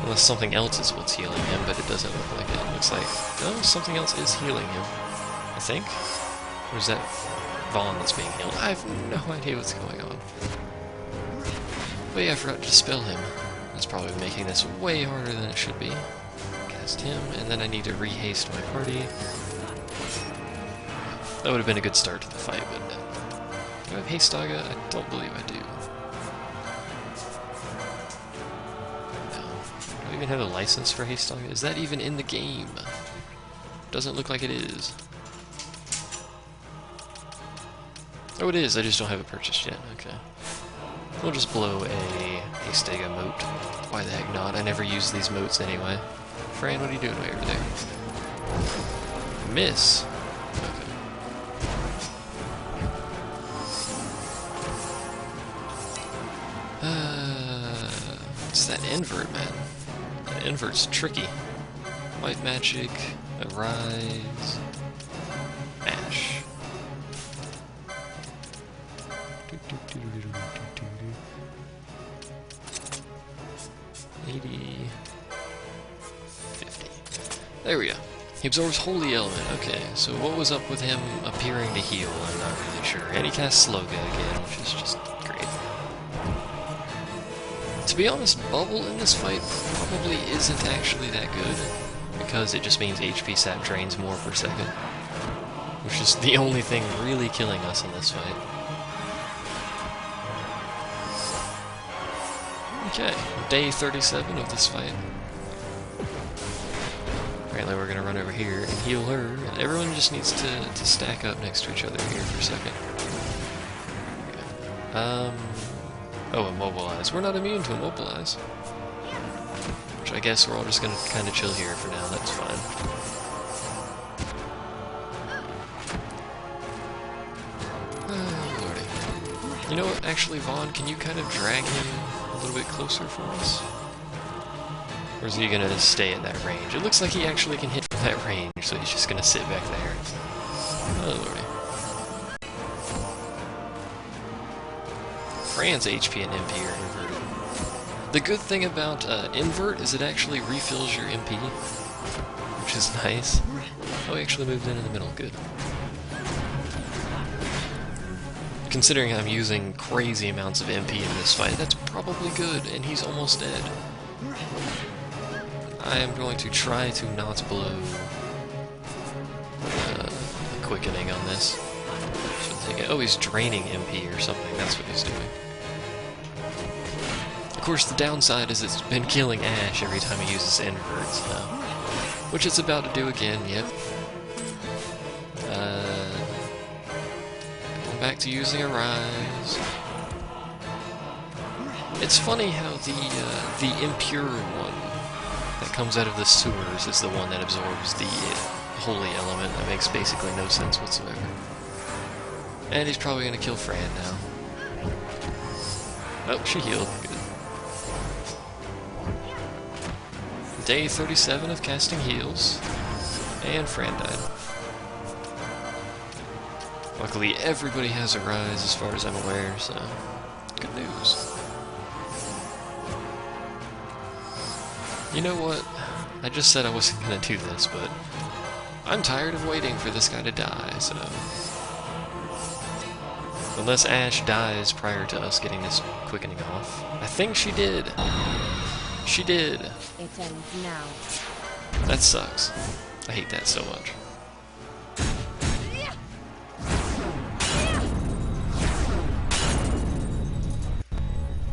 Unless something else is what's healing him, but it doesn't look like it. It looks like, no, something else is healing him. I think? Or is that Vaughn that's being healed? I have no idea what's going on. But yeah, I forgot to dispel him. That's probably making this way harder than it should be. Cast him, and then I need to rehaste my party. That would have been a good start to the fight, but do I have Haste Daga? I don't believe I do. No. Do I even have a license for Haste Daga? Is that even in the game? Doesn't look like it is. Oh, it is. I just don't have it purchased yet. Okay. We'll just blow a Haste Daga moat. Why the heck not? I never use these moats anyway. Fran, what are you doing way over there? Miss. Okay. It's that invert, man. That invert's tricky. White magic, a rise, Ash. 80, 50. There we go. He absorbs Holy Element. Okay, so what was up with him appearing to heal? I'm not really sure. And he casts Sloga again, which is just great. To be honest, Bubble in this fight probably isn't actually that good, because it just means HP sap drains more per second, which is the only thing really killing us in this fight. Okay, day 37 of this fight. Apparently we're gonna run over here and heal her, and everyone just needs to stack up next to each other here for a second. Okay. Oh, immobilize. We're not immune to immobilize. Which I guess we're all just gonna kind of chill here for now, that's fine. Oh, lordy. You know what, actually, Vaughn, can you kind of drag him a little bit closer for us? Or is he gonna stay at that range? It looks like he actually can hit from that range, so he's just gonna sit back there. Oh lordy. Fran's HP and MP are inverted. The good thing about invert is it actually refills your MP, which is nice. Oh, he actually moved in the middle, good. Considering I'm using crazy amounts of MP in this fight, that's probably good, and he's almost dead. I am going to try to not blow quickening on this. Oh, he's draining MP or something, that's what he's doing. Of course, the downside is it's been killing Ash every time he uses invert, so... Which it's about to do again, yep. Going back to using a Rise. It's funny how the impure one that comes out of the sewers is the one that absorbs the holy element. That makes basically no sense whatsoever. And he's probably going to kill Fran now. Oh, she healed. Good. Day 37 of casting heals. And Fran died. Luckily, everybody has a Rise as far as I'm aware, so good news. You know what? I just said I wasn't going to do this, but I'm tired of waiting for this guy to die, so... Unless Ash dies prior to us getting this quickening off. I think she did. She did. It ends now. That sucks. I hate that so much.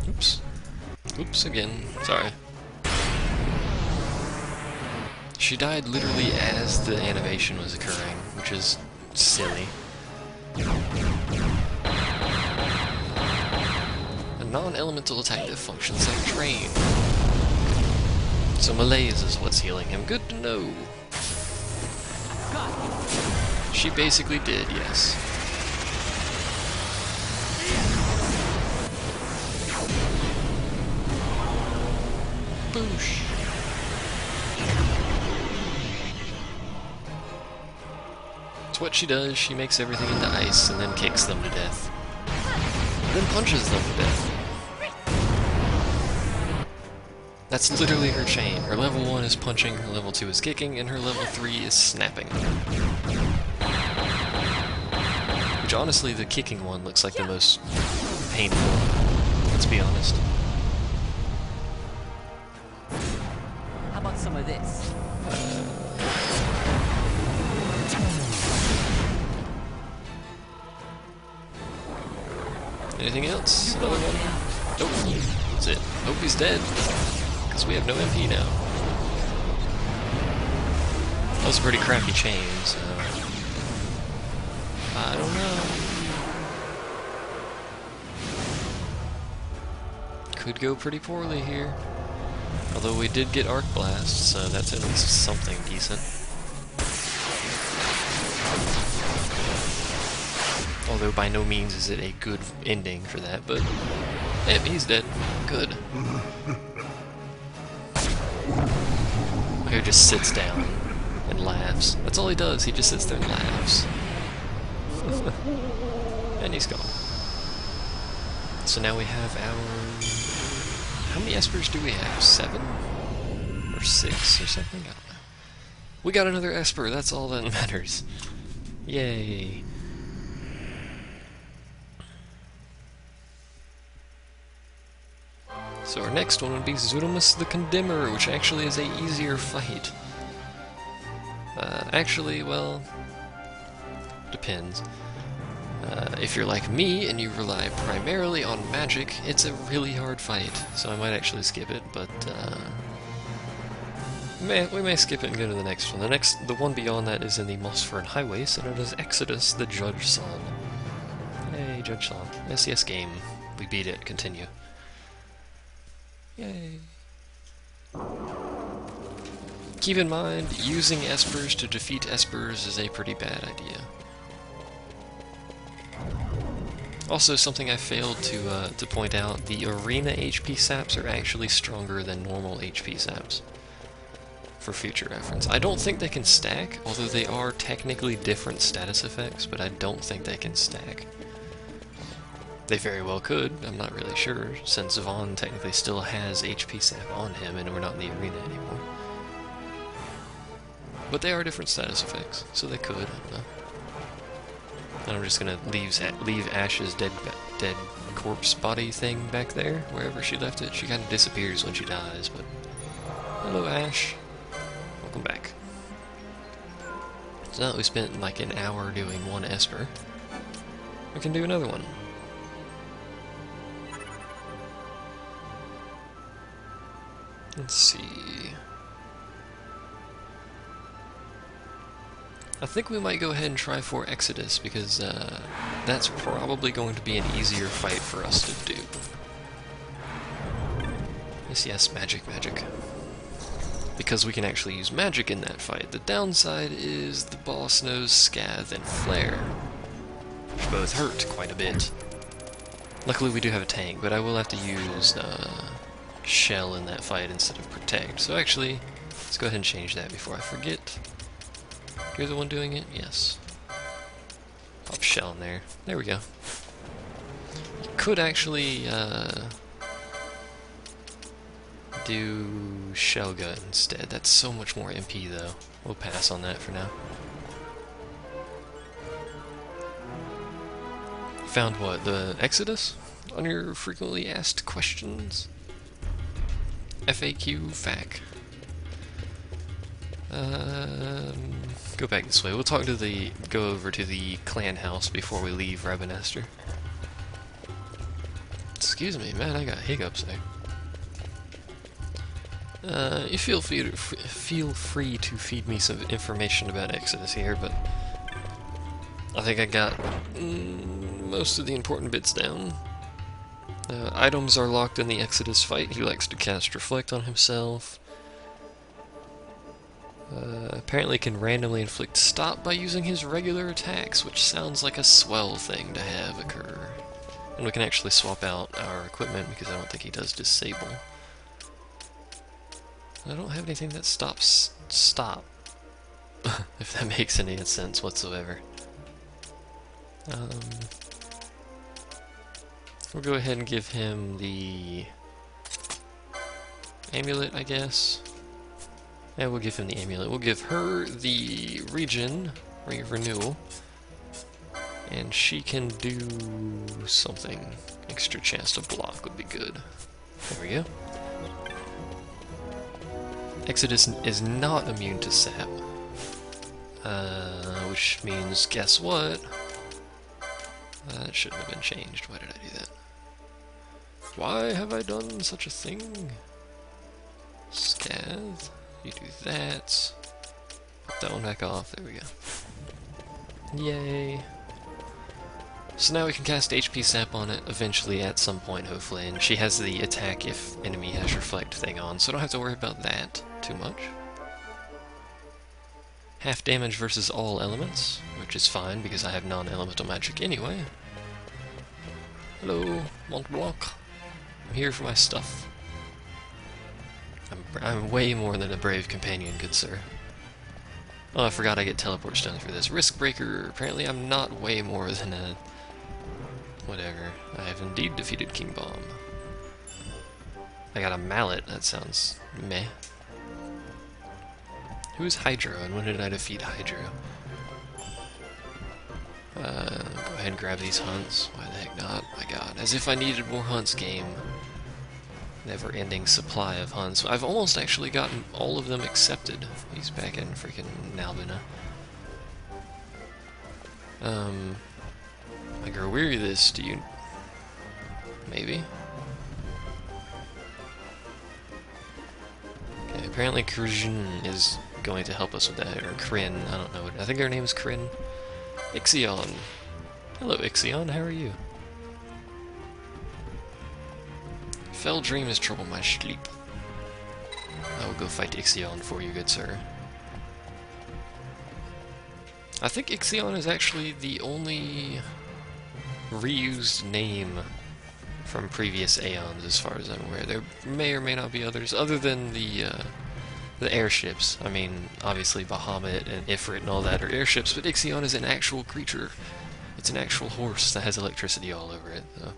Oops. Oops again. Sorry. She died literally as the animation was occurring, which is silly. A non-elemental attack that functions like drain. So malaise is what's healing him. Good to know. She basically did, yes. Boosh. It's what she does. She makes everything into ice and then kicks them to death. Then punches them to death. That's literally her chain. Her level 1 is punching, her level 2 is kicking, and her level 3 is snapping. Which honestly, the kicking one looks like the most painful. Let's be honest. How about some of this? Anything else? Another one? Nope. That's it. Hope he's dead. Because we have no MP now. That was a pretty crappy chain, so... I don't know. Could go pretty poorly here. Although we did get Arc Blast, so that's at least something decent. Although by no means is it a good ending for that, but... Yep, he's dead. Good. He just sits down and laughs. That's all he does, he just sits there and laughs. And he's gone. So now we have our... How many espers do we have? 7? Or 6 or something? I don't know. We got another esper, that's all that matters. Yay. So our next one would be Zudomus the Condemner, which actually is a easier fight. Actually, well, depends. If you're like me and you rely primarily on magic, it's a really hard fight, so I might actually skip it, but we may skip it and go to the next one. The one beyond that is in the Mossfern Highways, and it is Exodus the Judge Son. Hey, Judge Son. SCS game. We beat it. Continue. Yay. Keep in mind, using espers to defeat espers is a pretty bad idea. Also, something I failed to point out, the arena HP saps are actually stronger than normal HP saps. for future reference. I don't think they can stack, although they are technically different status effects, but I don't think they can stack. They very well could, I'm not really sure, since Vaughn technically still has HP sap on him and we're not in the arena anymore. But they are different status effects, so they could, I don't know. And I'm just gonna leave Ash's dead corpse body thing back there, wherever she left it. She kind of disappears when she dies, but... Hello, Ash. Welcome back. So now that we spent like an hour doing one esper, we can do another one. Let's see... I think we might go ahead and try for Exodus, because that's probably going to be an easier fight for us to do. Yes, magic. Because we can actually use magic in that fight. The downside is the boss knows Scath and Flare, which both hurt quite a bit. Luckily we do have a tank, but I will have to use Shell in that fight instead of Protect. So actually, let's go ahead and change that before I forget. You're the one doing it? Yes. Pop Shell in there. There we go. You could actually do Shell Gut instead. That's so much more MP though. We'll pass on that for now. Found what? The Exodus? On your frequently asked questions? FAQ FAQ. Go back this way. We'll go over to the clan house before we leave Rabanester. Excuse me, man, I got hiccups there. You feel free to feed me some information about Exodus here, but I think I got most of the important bits down. Items are locked in the Exodus fight. He likes to cast Reflect on himself. Apparently can randomly inflict stop by using his regular attacks, which sounds like a swell thing to have occur. And we can actually swap out our equipment because I don't think he does disable. I don't have anything that stops stop, if that makes any sense whatsoever. We'll go ahead and give him the amulet, I guess. Yeah, we'll give him the amulet. We'll give her the renewal, and she can do something. Extra chance to block would be good. There we go. Exodus is not immune to sap, which means, guess what? That shouldn't have been changed. Why did I do that? Why have I done such a thing? Scath. You do that. Put that one back off. There we go. Yay. So now we can cast HP sap on it eventually at some point, hopefully. And she has the attack if enemy has reflect thing on, so I don't have to worry about that too much. Half damage versus all elements, which is fine because I have non-elemental magic anyway. Hello, Mont Blanc. I'm here for my stuff. I'm way more than a brave companion, good sir. Oh, I forgot I get teleport stone for this. Risk breaker. Apparently I'm not way more than a... whatever. I have indeed defeated King Bomb. I got a mallet. That sounds meh. Who's Hydro, and when did I defeat Hydro? Go ahead and grab these hunts. Why the heck not? My god. As if I needed more hunts, game. Never-ending supply of hunts. I've almost actually gotten all of them accepted. He's back in freaking Nalbina. I grow weary of this. Do you... maybe? Okay, apparently Krijn is going to help us with that, or Kryn, I don't know. I think her name is Kryn. XII. Hello, XII, how are you? Fell dream is trouble my sleep. I will go fight XII for you, good sir. I think XII is actually the only reused name from previous Aeons, as far as I'm aware. There may or may not be others, other than the The airships. I mean, obviously Bahamut and Ifrit and all that are airships, but Ixion is an actual creature. It's an actual horse that has electricity all over it. So.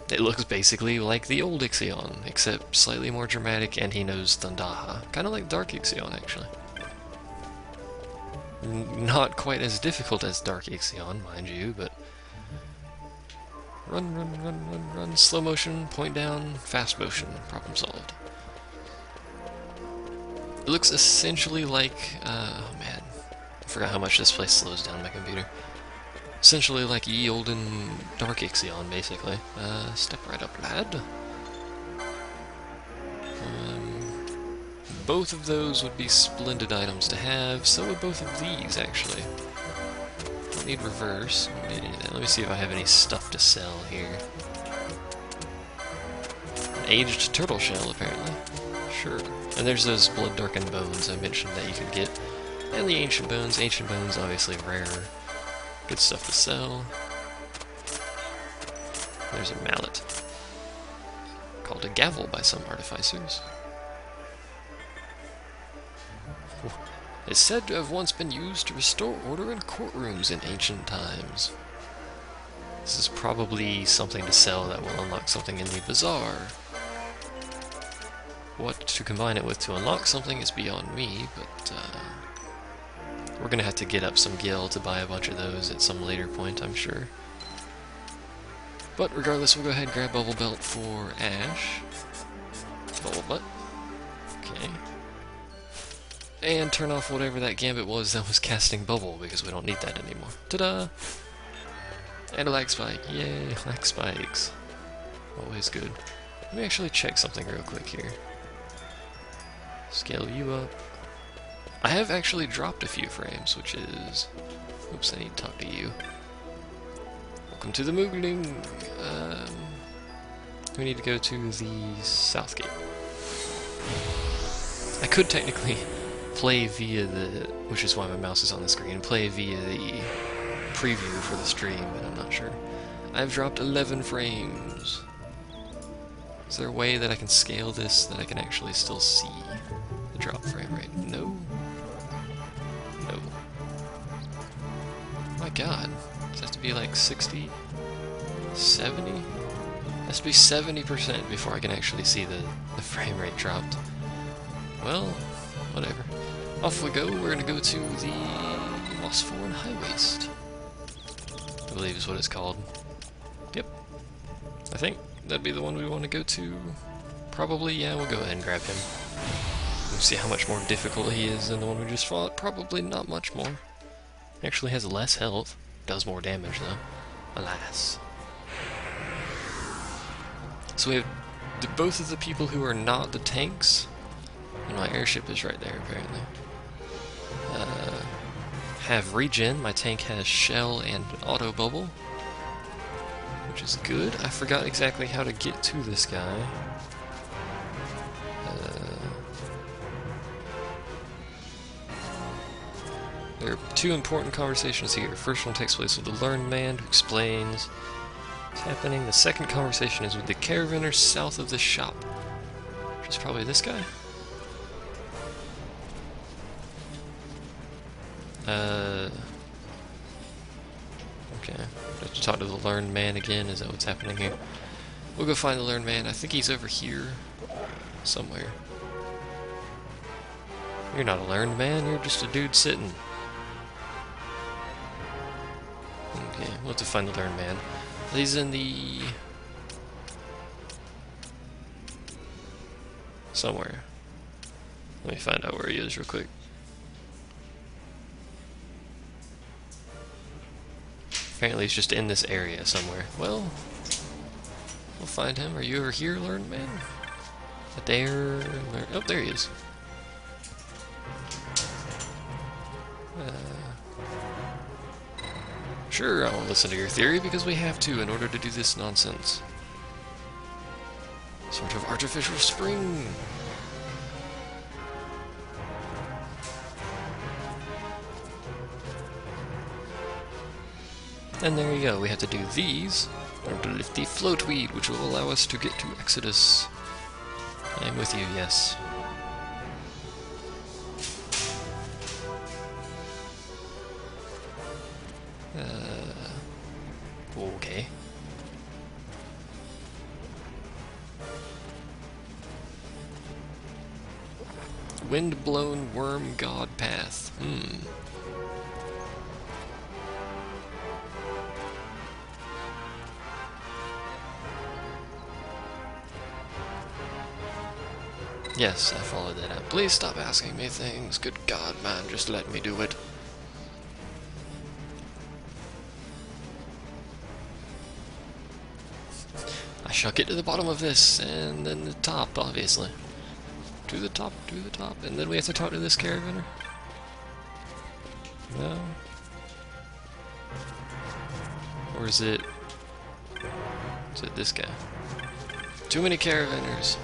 It looks basically like the old Ixion, except slightly more dramatic, and he knows Thundaha. Kind of like Dark Ixion, actually. Not quite as difficult as Dark Ixion, mind you, but... Run, run, run, run, run. Slow motion, point down, fast motion. Problem solved. It looks essentially like... oh man. I forgot how much this place slows down my computer. Essentially like ye olden Dark Ixion, basically. Step right up, lad. Both of those would be splendid items to have. So would both of these, actually. Don't need reverse. Don't need any of that. Let me see if I have any stuff to sell here. An aged turtle shell, apparently. Sure. And there's those blood-darkened bones I mentioned that you could get. And the ancient bones. Ancient bones, obviously rare. Good stuff to sell. There's a mallet. Called a gavel by some artificers. It's said to have once been used to restore order in courtrooms in ancient times. This is probably something to sell that will unlock something in the bazaar. What to combine it with to unlock something is beyond me, but we're gonna have to get up some gil to buy a bunch of those at some later point, I'm sure. But regardless, we'll go ahead and grab Bubble Belt for Ash. Bubble Butt. Okay. And turn off whatever that gambit was that was casting Bubble, because we don't need that anymore. Ta-da! And a lag spike. Yay, lag spikes. Always good. Let me actually check something real quick here. Scale you up. I have actually dropped a few frames, which is... Oops, I need to talk to you. Welcome to the Moogling. We need to go to the south gate. I could technically play via the... which is why my mouse is on the screen. Play via the preview for the stream, but I'm not sure. I've dropped 11 frames. Is there a way that I can scale this that I can actually still see the drop frame rate? No. No. My god. Does that have to be like 60? 70? It has to be 70% before I can actually see the frame rate dropped. Well, whatever. Off we go. We're gonna go to the Phosphorn High Waste, I believe is what it's called. Yep. I think that'd be the one we want to go to. Probably, yeah, we'll go ahead and grab him. We'll see how much more difficult he is than the one we just fought. Probably not much more. He actually has less health. Does more damage, though. Alas. So we have both of the people who are not the tanks. And my airship is right there, apparently. Have regen. My tank has shell and auto bubble, which is good. I forgot exactly how to get to this guy. There are two important conversations here. First one takes place with the learned man who explains what's happening. The second conversation is with the caravanner south of the shop, which is probably this guy. Okay. Have to talk to the learned man again. Is that what's happening here? We'll go find the learned man. I think he's over here somewhere. You're not a learned man, you're just a dude sitting. Okay, we'll have to find the learned man. He's in the... somewhere. Let me find out where he is real quick. Apparently he's just in this area somewhere. Well, we'll find him. Are you over here, learned man? Oh, there he is. Sure, I'll listen to your theory because we have to in order to do this nonsense. Sort of artificial spring. And there you go, we have to do these in order to lift the floatweed, which will allow us to get to Exodus. I'm with you, yes. Okay. Wind-blown worm god path. Yes, I followed that out. Please stop asking me things. Good God, man, just let me do it. I shall get to the bottom of this, and then the top, obviously. To the top, and then we have to talk to this caravaner? No? Or is it this guy? Too many caravanners!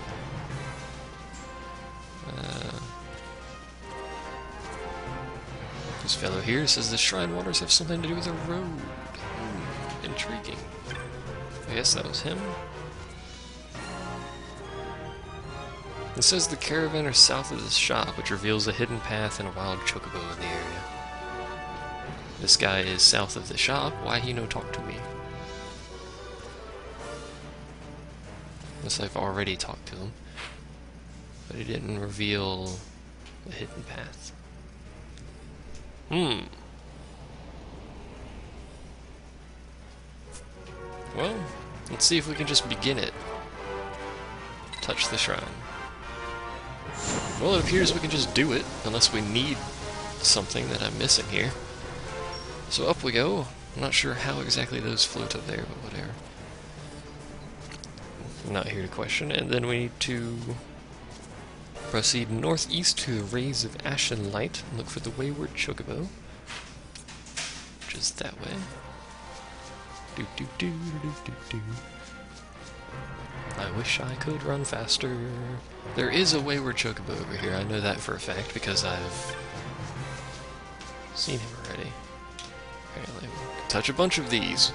This fellow here says the shrine waters have something to do with a road. Intriguing. I guess that was him. It says the caravaner south of the shop, which reveals a hidden path and a wild chocobo in the area. This guy is south of the shop. Why he no talk to me? Unless I've already talked to him. But he didn't reveal the hidden path. Well, let's see if we can just begin it. Touch the shrine. Well, it appears we can just do it, unless we need something that I'm missing here. So up we go. I'm not sure how exactly those float up there, but whatever. I'm not here to question. And then we need to proceed northeast to the rays of ashen light and look for the wayward chocobo, which is that way. I wish I could run faster. There is a wayward chocobo over here. I know that for a fact because I've seen him already. Apparently, we can touch a bunch of these.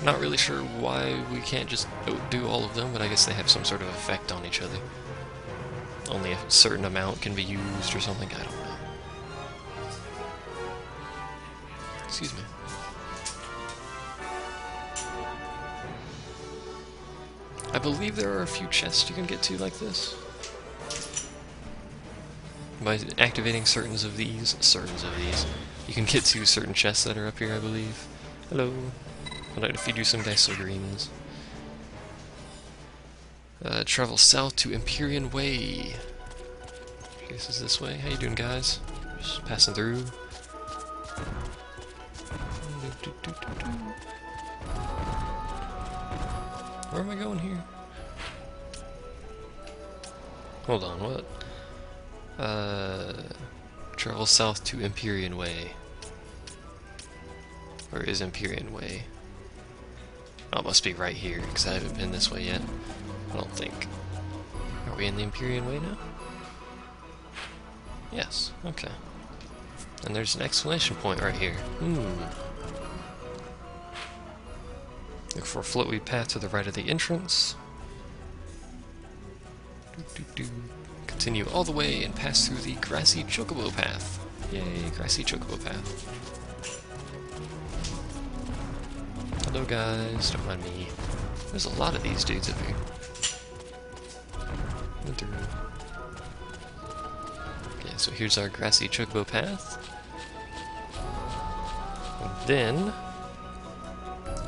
Not really sure why we can't just do all of them, but I guess they have some sort of effect on each other. Only a certain amount can be used or something, I don't know. Excuse me. I believe there are a few chests you can get to like this. By activating certain of these, you can get to certain chests that are up here, I believe. Hello. I'd like to feed you some dice greens. Travel south to Empyrean Way. I guess it's this way. How you doing, guys? Just passing through. Where am I going here? Hold on, what? Travel south to Empyrean Way. Where is Empyrean Way? Oh, it must be right here, because I haven't been this way yet. I don't think. Are we in the Empyrean Way now? Yes, okay. And there's an exclamation point right here. Look for a floaty path to the right of the entrance. Continue all the way and pass through the grassy chocobo path. Yay, grassy chocobo path. Hello guys, don't mind me. There's a lot of these dudes up here. Okay, so here's our grassy chocobo path. And then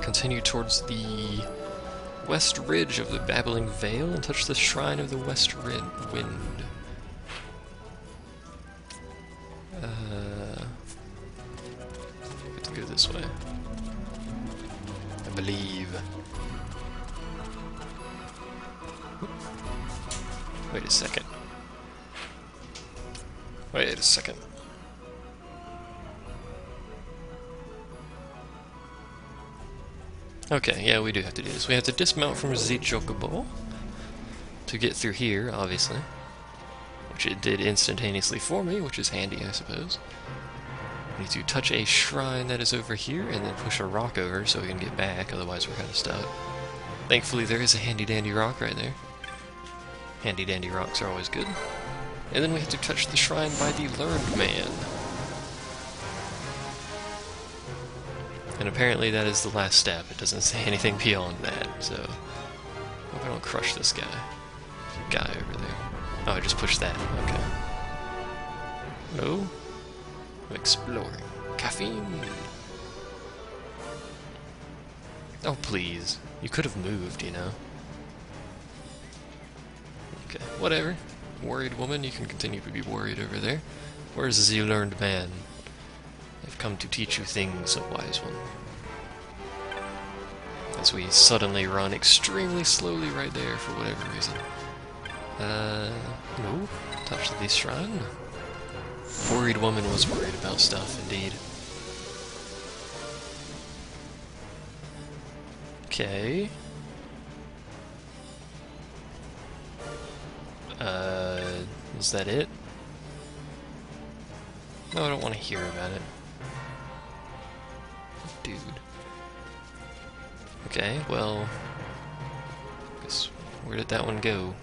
continue towards the west ridge of the Babbling Vale and touch the shrine of the West Wind. We have to go this way, I believe. Wait a second. Wait a second. Okay, yeah, we do have to do this. We have to dismount from the chocobo to get through here, obviously. Which it did instantaneously for me, which is handy, I suppose. We need to touch a shrine that is over here, and then push a rock over so we can get back, otherwise we're kind of stuck. Thankfully there is a handy-dandy rock right there. Handy-dandy rocks are always good. And then we have to touch the shrine by the Learned Man. And apparently that is the last step. It doesn't say anything beyond that, so... Hope I don't crush this guy. There's a guy over there. Oh, I just pushed that. Okay. No? I'm exploring. Caffeine! Oh, please. You could have moved, you know? Okay, whatever. Worried woman, you can continue to be worried over there. Where's the learned man? I've come to teach you things, O wise one. As we suddenly run extremely slowly right there for whatever reason. No. Touch the shrine. Worried woman was worried about stuff, indeed. Okay. Is that it? No, I don't want to hear about it. Dude. Okay, well... guess, where did that one go?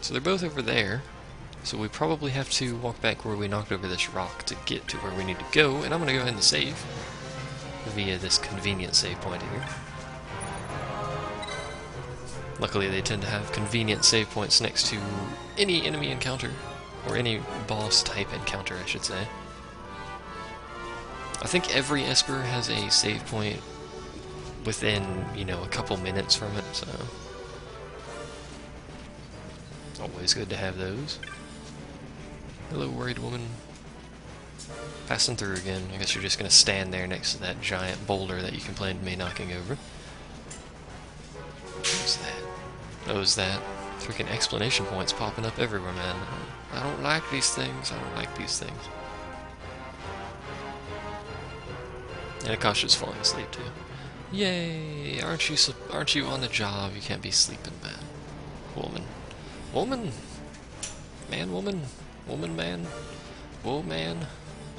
So they're both over there. So we probably have to walk back where we knocked over this rock to get to where we need to go, and I'm gonna go ahead and save via this convenient save point here. Luckily they tend to have convenient save points next to any enemy encounter, or any boss type encounter I should say. I think every Esper has a save point within, you know, a couple minutes from it, so... always good to have those. Hello, worried woman. Passing through again. I guess you're just gonna stand there next to that giant boulder that you complained of me knocking over. What's that? Oh, is that? Freaking explanation points popping up everywhere, man. I don't like these things. I don't like these things. And Akasha's falling asleep too. Yay! Aren't you on the job? You can't be sleeping, man. Woman. Woman? Man, woman? Woman, man? Whoa, man?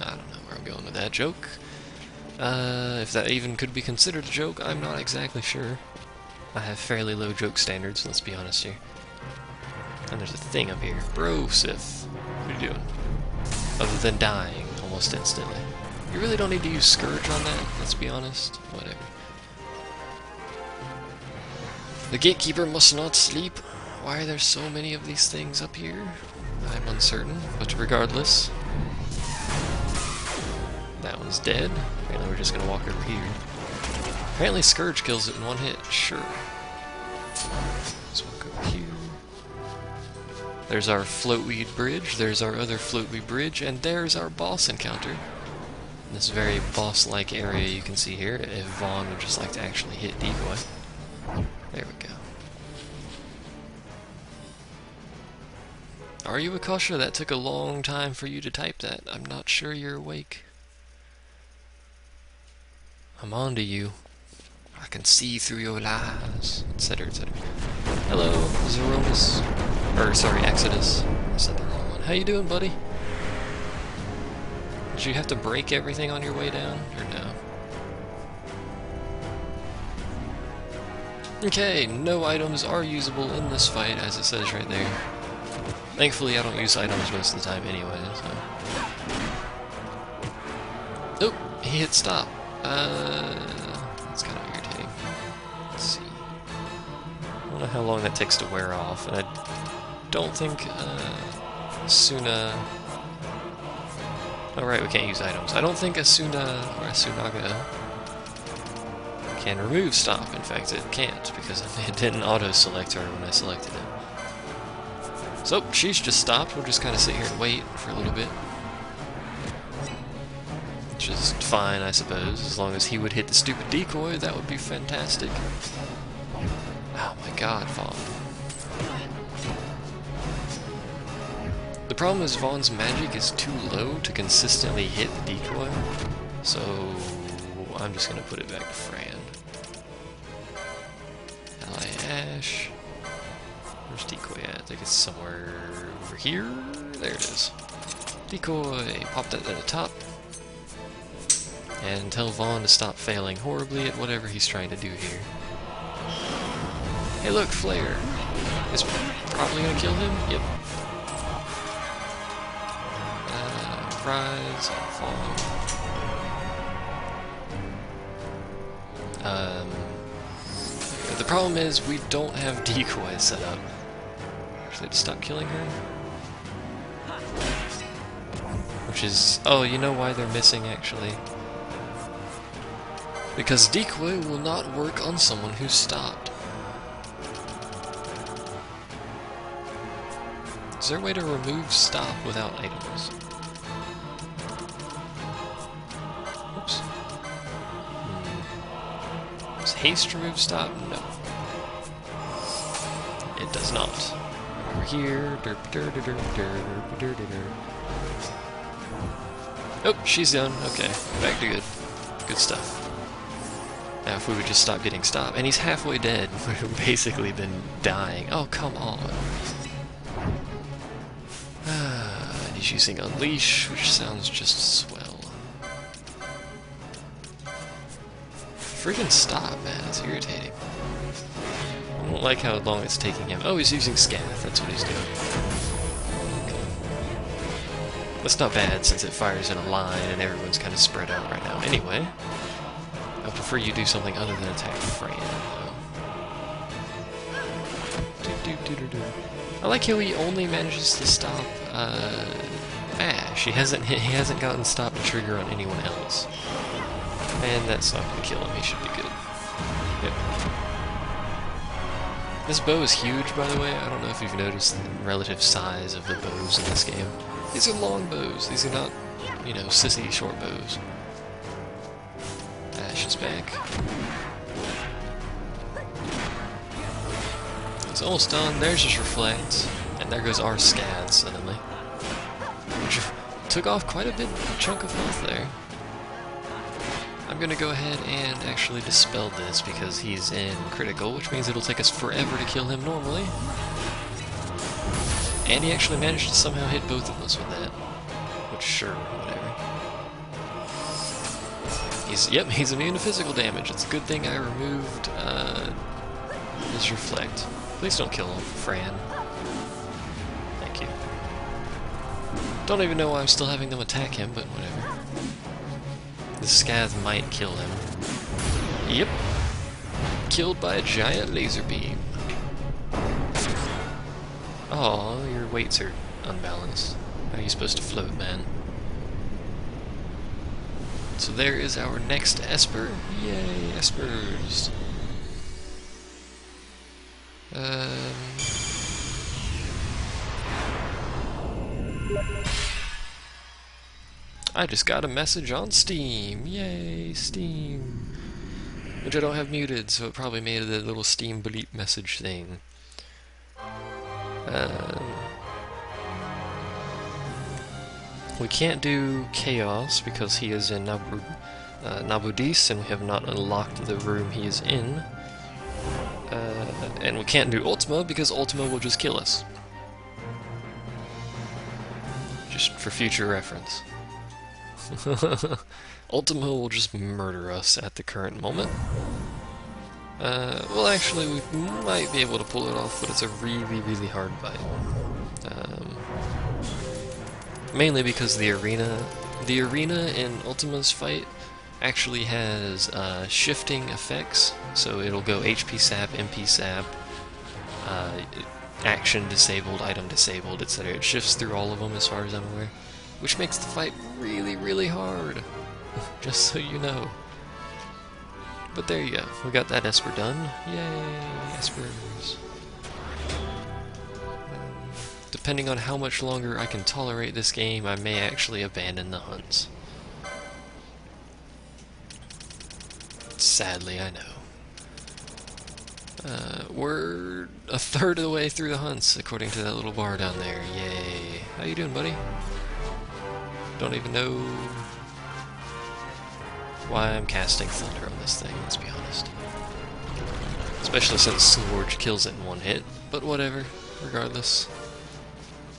I don't know where I'm going with that joke. If that even could be considered a joke, I'm not exactly sure. I have fairly low joke standards, let's be honest here. And there's a thing up here. Bro, Sith. What are you doing? Other than dying almost instantly. You really don't need to use Scourge on that, let's be honest. Whatever. The gatekeeper must not sleep. Why are there so many of these things up here? I'm uncertain, but regardless. That one's dead. Apparently we're just gonna walk over here. Apparently Scourge kills it in one hit. Sure. Let's walk over here. There's our floatweed bridge, there's our other floatweed bridge, and there's our boss encounter. In this very boss-like area you can see here, if Vaughn would just like to actually hit decoy. There we go. Are you Akasha? That took a long time for you to type that. I'm not sure you're awake. I'm on to you. I can see through your lies, etc., etc. Hello, Zeromus. Or, sorry, Exodus. I said the wrong one. How you doing, buddy? Did you have to break everything on your way down, or no? Okay, no items are usable in this fight, as it says right there. Thankfully, I don't use items most of the time anyway, so... Oh, he hit stop. That's kind of irritating. Let's see. I don't know how long that takes to wear off, and I don't think, Asuna... Oh right, we can't use items. I don't think Asuna, or Asunaga, can remove stop. In fact, it can't, because it didn't auto-select her when I selected it. So, she's just stopped. We'll just kind of sit here and wait for a little bit. Which is fine, I suppose. As long as he would hit the stupid decoy, that would be fantastic. Oh my god, Vaughn. The problem is Vaughn's magic is too low to consistently hit the decoy. So, I'm just going to put it back to Fran. Ally Ash. Where's decoy at? I think it's somewhere over here. There it is. Decoy. Pop that at the top. And tell Vaughn to stop failing horribly at whatever he's trying to do here. Hey look, Flare. Is probably gonna kill him? Yep. Rise and fall. But the problem is we don't have decoys set up. Actually, to stop killing her. Which is... oh, you know why they're missing, actually? Because decoy will not work on someone who's stopped. Is there a way to remove stop without items? Oops. Does haste remove stop? No. It does not. Over here. Oh, she's done. Okay, back to good. Good stuff. Now if we would just stop getting stopped, and he's halfway dead, we've basically been dying. Oh, come on. And he's using Unleash, which sounds just swell. Freaking stop, man, it's irritating. I don't like how long it's taking him. Oh, he's using Scath, that's what he's doing. That's not bad, since it fires in a line and everyone's kind of spread out right now. Anyway, I prefer you do something other than attack Fran. I like how he only manages to stop Ash. He hasn't gotten stop to trigger on anyone else. And that's not gonna kill him. He should be good. Yep. This bow is huge, by the way. I don't know if you've noticed the relative size of the bows in this game. These are long bows. These are not, you know, sissy short bows. Ash is back. It's almost done. There's his reflect. And there goes our Scad suddenly. Which took off quite a big chunk of health there. I'm gonna go ahead and actually dispel this because he's in critical, which means it'll take us forever to kill him normally. And he actually managed to somehow hit both of us with that. Which, sure, whatever. He's immune to physical damage. It's a good thing I removed his reflect. Please don't kill him, Fran. Thank you. Don't even know why I'm still having them attack him, but whatever. The Scath might kill him. Yep. Killed by a giant laser beam. Oh, your weights are unbalanced. How are you supposed to float, man? So there is our next Esper. Yay, Espers. I just got a message on Steam. Yay, Steam. Which I don't have muted, so it probably made a little Steam bleep message thing. We can't do Chaos because he is in Nabudis and we have not unlocked the room he is in. And we can't do Ultima because Ultima will just kill us. Just for future reference. Ultima will just murder us at the current moment. Well, actually, we might be able to pull it off, but it's a really, really hard fight. Mainly because the arena in Ultima's fight actually has shifting effects, so it'll go HP sap, MP sap, action disabled, item disabled, etc. It shifts through all of them as far as I'm aware, which makes the fight really, really hard, just so you know. But there you go, we got that Esper done. Yay, Espers. Depending on how much longer I can tolerate this game, I may actually abandon the hunts. Sadly, I know. We're a third of the way through the hunts, according to that little bar down there. Yay. How you doing, buddy? Don't even know why I'm casting Thunder on this thing, let's be honest. Especially since Scourge kills it in one hit, but whatever, regardless.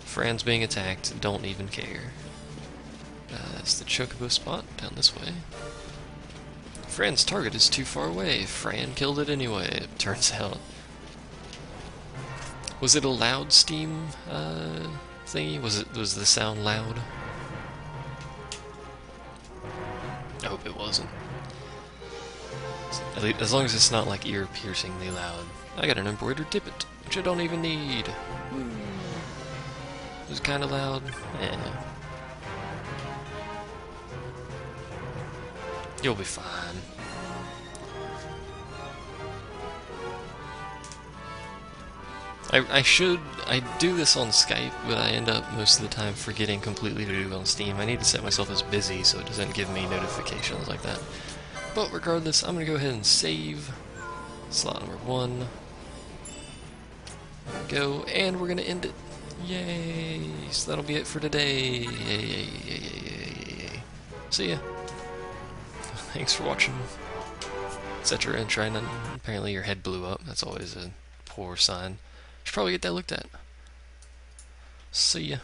Fran's being attacked, don't even care. That's the Chocobo spot, down this way. Fran's target is too far away. Fran killed it anyway, it turns out. Was it a loud Steam thingy? Was the sound loud? I hope it wasn't. As long as it's not like ear-piercingly loud. I got an embroidered tippet, which I don't even need. Woo. It was kind of loud. Eh. You'll be fine. I do this on Skype, but I end up most of the time forgetting completely to do it on Steam. I need to set myself as busy so it doesn't give me notifications like that. But regardless, I'm going to go ahead and save slot number 1. There we go, and we're going to end it. Yay! So that'll be it for today. Yay, yay, yay, yay, yay. See ya. Thanks for watching. Etc. And trying to... Apparently your head blew up. That's always a poor sign. Should probably get that looked at. See ya.